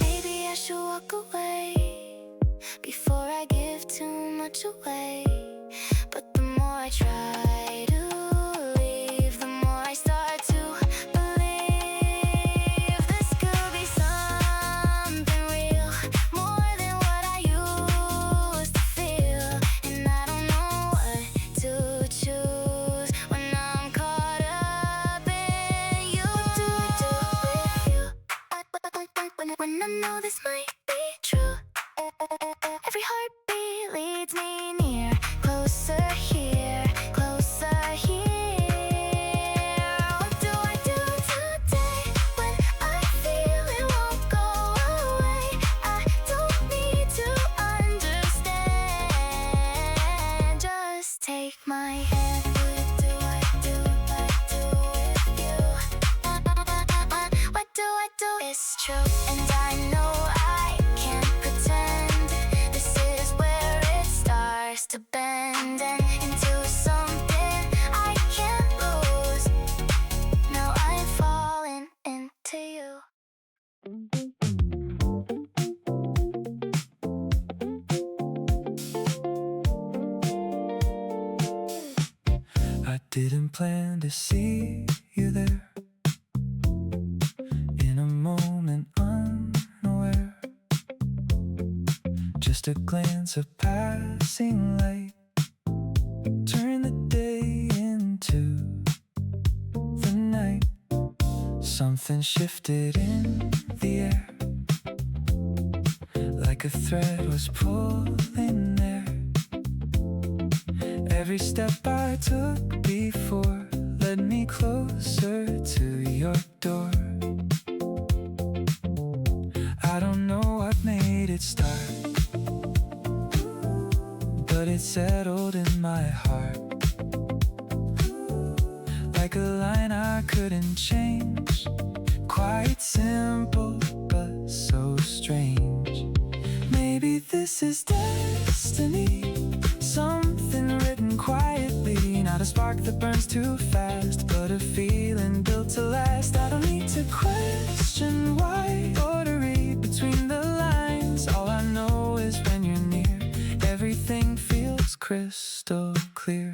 S1: Maybe I should walk away before I give too much away. But the more I try to leave, the more I start to believe this could be something real, more than what I used to feel. And I don't know what to choose when I'm caught up in you. What do I do with you? When I know this might be true. Every heartbeat leads me near, closer here, closer here. What do I do today when I feel it won't go away? I don't need to understand, just take my hand. What do I do with you? What do I do? It's true, and I know I can't pretend. This is where it starts to bend and into something I can't lose. Now I'm falling into you.
S2: I didn't plan to see you there, in a moment unaware. Just a glance of passing light turned the day into the night. Something shifted in the air, like a thread was pulling there. Every step I took before led me closer to your door. I don't know what made it start, but it settled in my heart, like a line I couldn't change. Quite simple, but so strange. Maybe this is destiny, something written quietly. Not a spark that burns too fast, but a feeling built to last. I don't need to question why or to read between the lines. All I know is when you're near, everything feels crystal clear.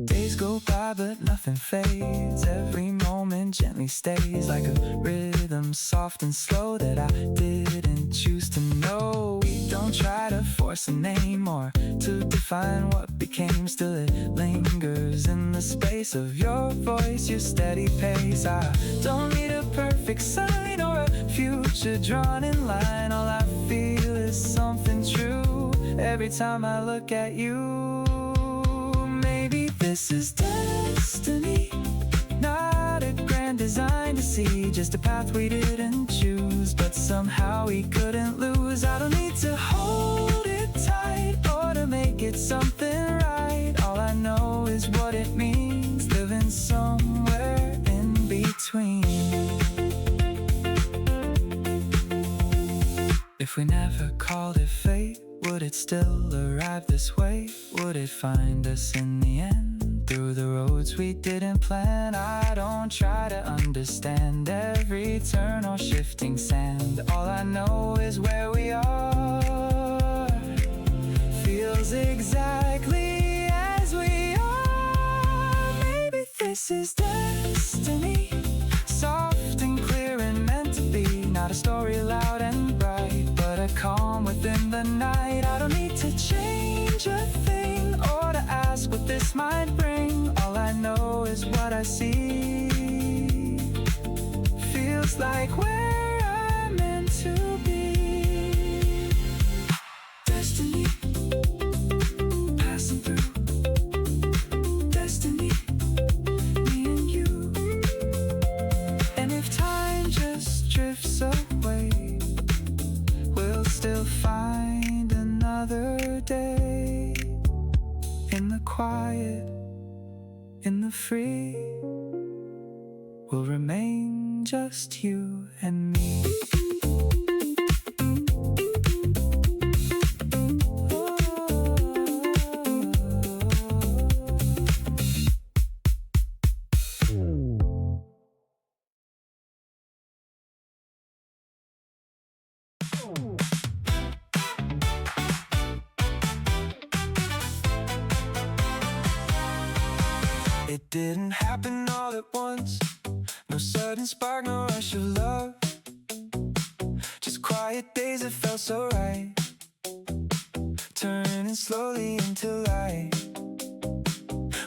S2: Days go by but nothing fades. Every moment gently stays, like a rhythm soft and slow that I didn't choose to know. We don't try to force a name or to define what became. Still it lingers in the space of your voice, your steady pace. I don't need a perfect sign or a future drawn in line. All I feel is something true every time I look at you. Maybe this is destiny, not a grand design to see, just a path we didn't choose, but somehow we couldn't lose. I don't need to hold it tight or to make it something right. All I know is what it means, living somewhere in between. If we never called it fate, would it still arrive this way? Would it find us in the end, through the roads we didn't plan? I don't try to understand every turn or shifting sand. All I know is where we are feels exactly as we are. Maybe this is destiny, soft and clear and meant to be. Not a story loud and bright, but a calm within the night. I don't need to change a thing or to ask what this might bring. All I know is what I see feels like where I'm meant to be. Destiny, passing through. Destiny, me and you. And if time just drifts away, we'll still find another day. In the quiet, in the free, will remain just you and me. It didn't happen all at once. No sudden spark, no rush of love. Just quiet days that felt so right, turning slowly into light.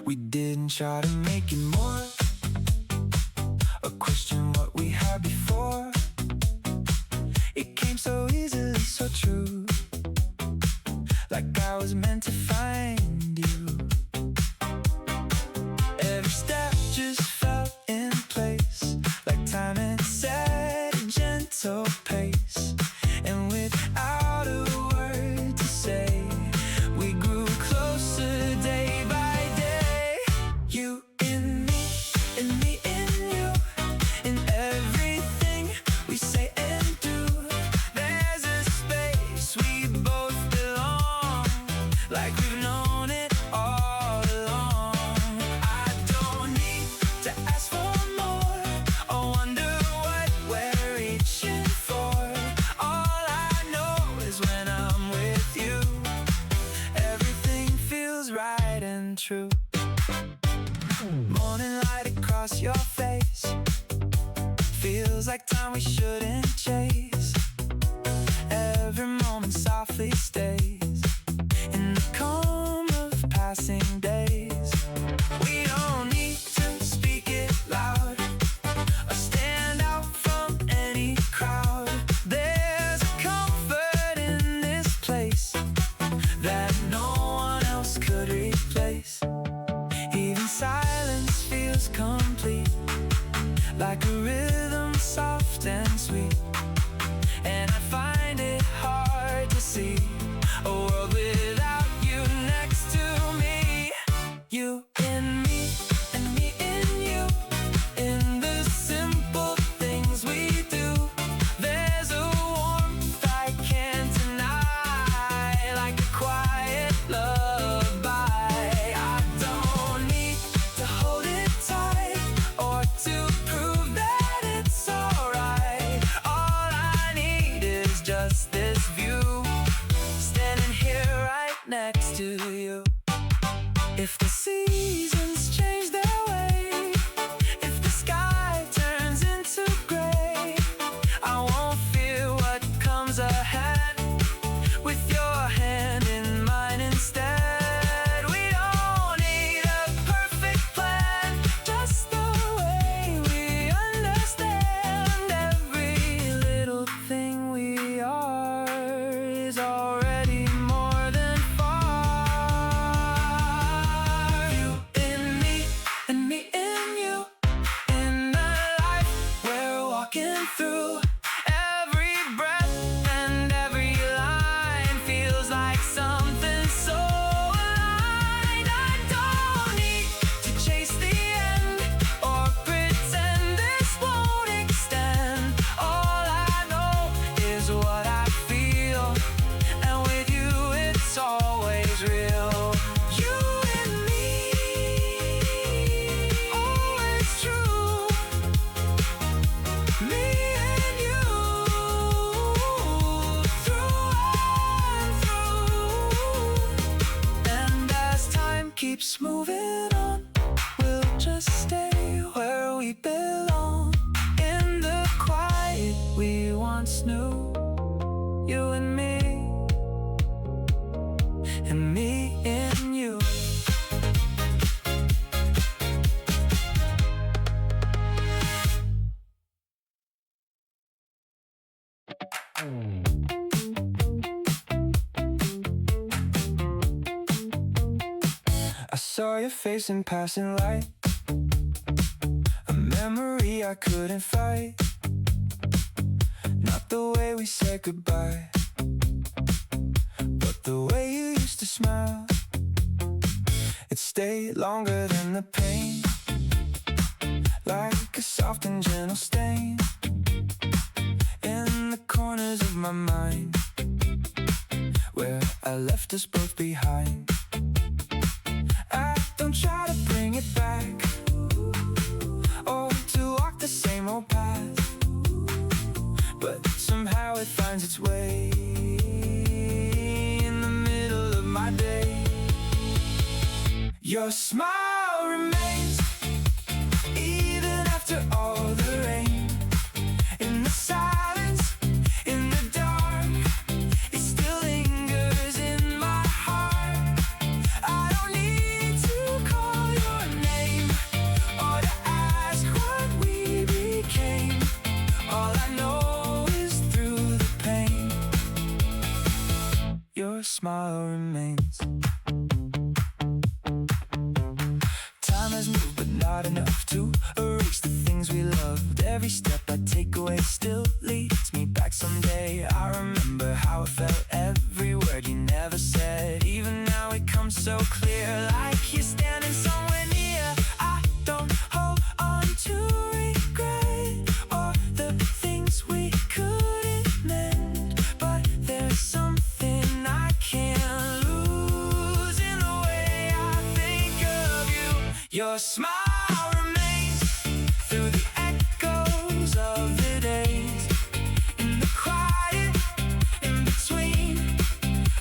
S2: We didn't try to make it more, or question what we had before. It came so easily, so true, like I was meant to find you. Every step just felt in place, like time had set a gentle pace. And without a word to say, we grew closer day by day. You and me, and me and you, in everything we say and do. There's a space we both belong, like we've known it all along. I don't need to ask for more, or wonder what we're reaching for. All I know is when I'm with you, everything feels right and true. Morning light across your face, feels like time we shouldn't chase. Every moment softly stays in the calm of passing days. We don't need to speak it loud, or stand out from any crowd. There's a comfort in this place that no one else could replace. Even silence feels complete, like a rhythm soft and sweet. And I find it hard to see a world without you next to me. You and me, and me and you, in the simple things we do. There's a warmth I can't deny, like a quiet lullaby. I don't need to hold it tight, or to prove that it's alright. All I need is just this view, standing here right next to you. If the seasons change their way, if the sky turns into gray, I won't fear what comes ahead, with your hand in mine instead. We don't need a perfect plan, just the way we understand. Every little thing we are is already more than far. You and me, and me and you, in the life we're walking through. Every breath and every line feels like something so aligned. I don't need to chase the end, or pretend this won't extend. All I know is what I feel, and with you it's always real. You and me, always true. Me and you, through and through. And as time keeps moving on, we'll just stay where we belong, in the quiet we once knew. You and me and you. I saw your face in passing light, a memory I couldn't fight. Not the way we said goodbye, but the way you used to smile. It stayed longer than the pain, like a soft and gentle stain in the corners of my mind, where I left us both behind. I don't try to bring it back, or to walk the same old path, but somehow it finds its way in the middle of my day. Your smile remains smile remains. Time has moved, but not enough to erase the things we loved. Every step I take away still leads me back someday. I remember how it felt, every word you never said. Even now it comes so clear, like you're standing somewhere near. I don't hold on to regret or the things we couldn't mend, but there's something I can't lose in the way I think of you. Your smile remains through the echoes of the days, in the quiet, in between,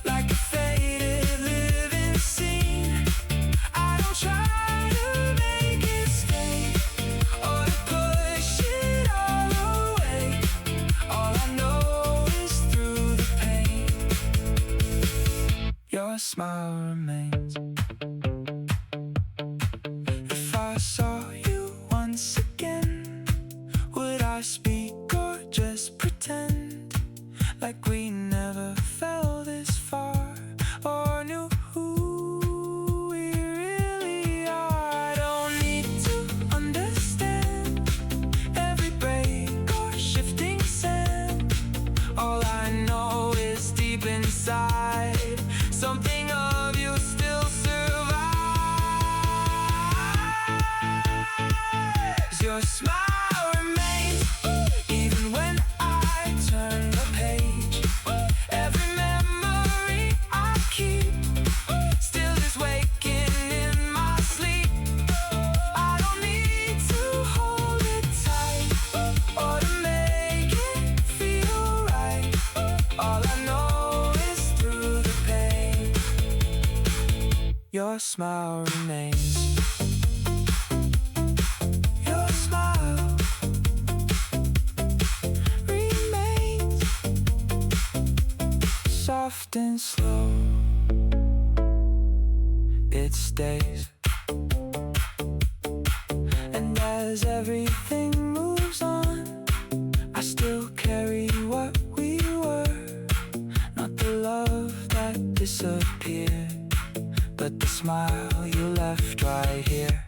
S2: like a faded living scene. I don't try to make it stay or to push it all away. All I know is through the pain, your smile remains. If I saw you once again, would I speak or just pretend like we never fell this far or knew who we really are? I don't need to understand every break or shifting sand. All I know is deep inside, something of you still survives. Your smile remains even when I turn the page. Every memory I keep still is waking in my sleep. I don't need to hold it tight or to make it feel right. All I know is through the pain, your smile remains. Your smile remains soft and slow. It stays, and as everything moves on, I still carry what we were. Not the love that disappeared, but the smile you left right here.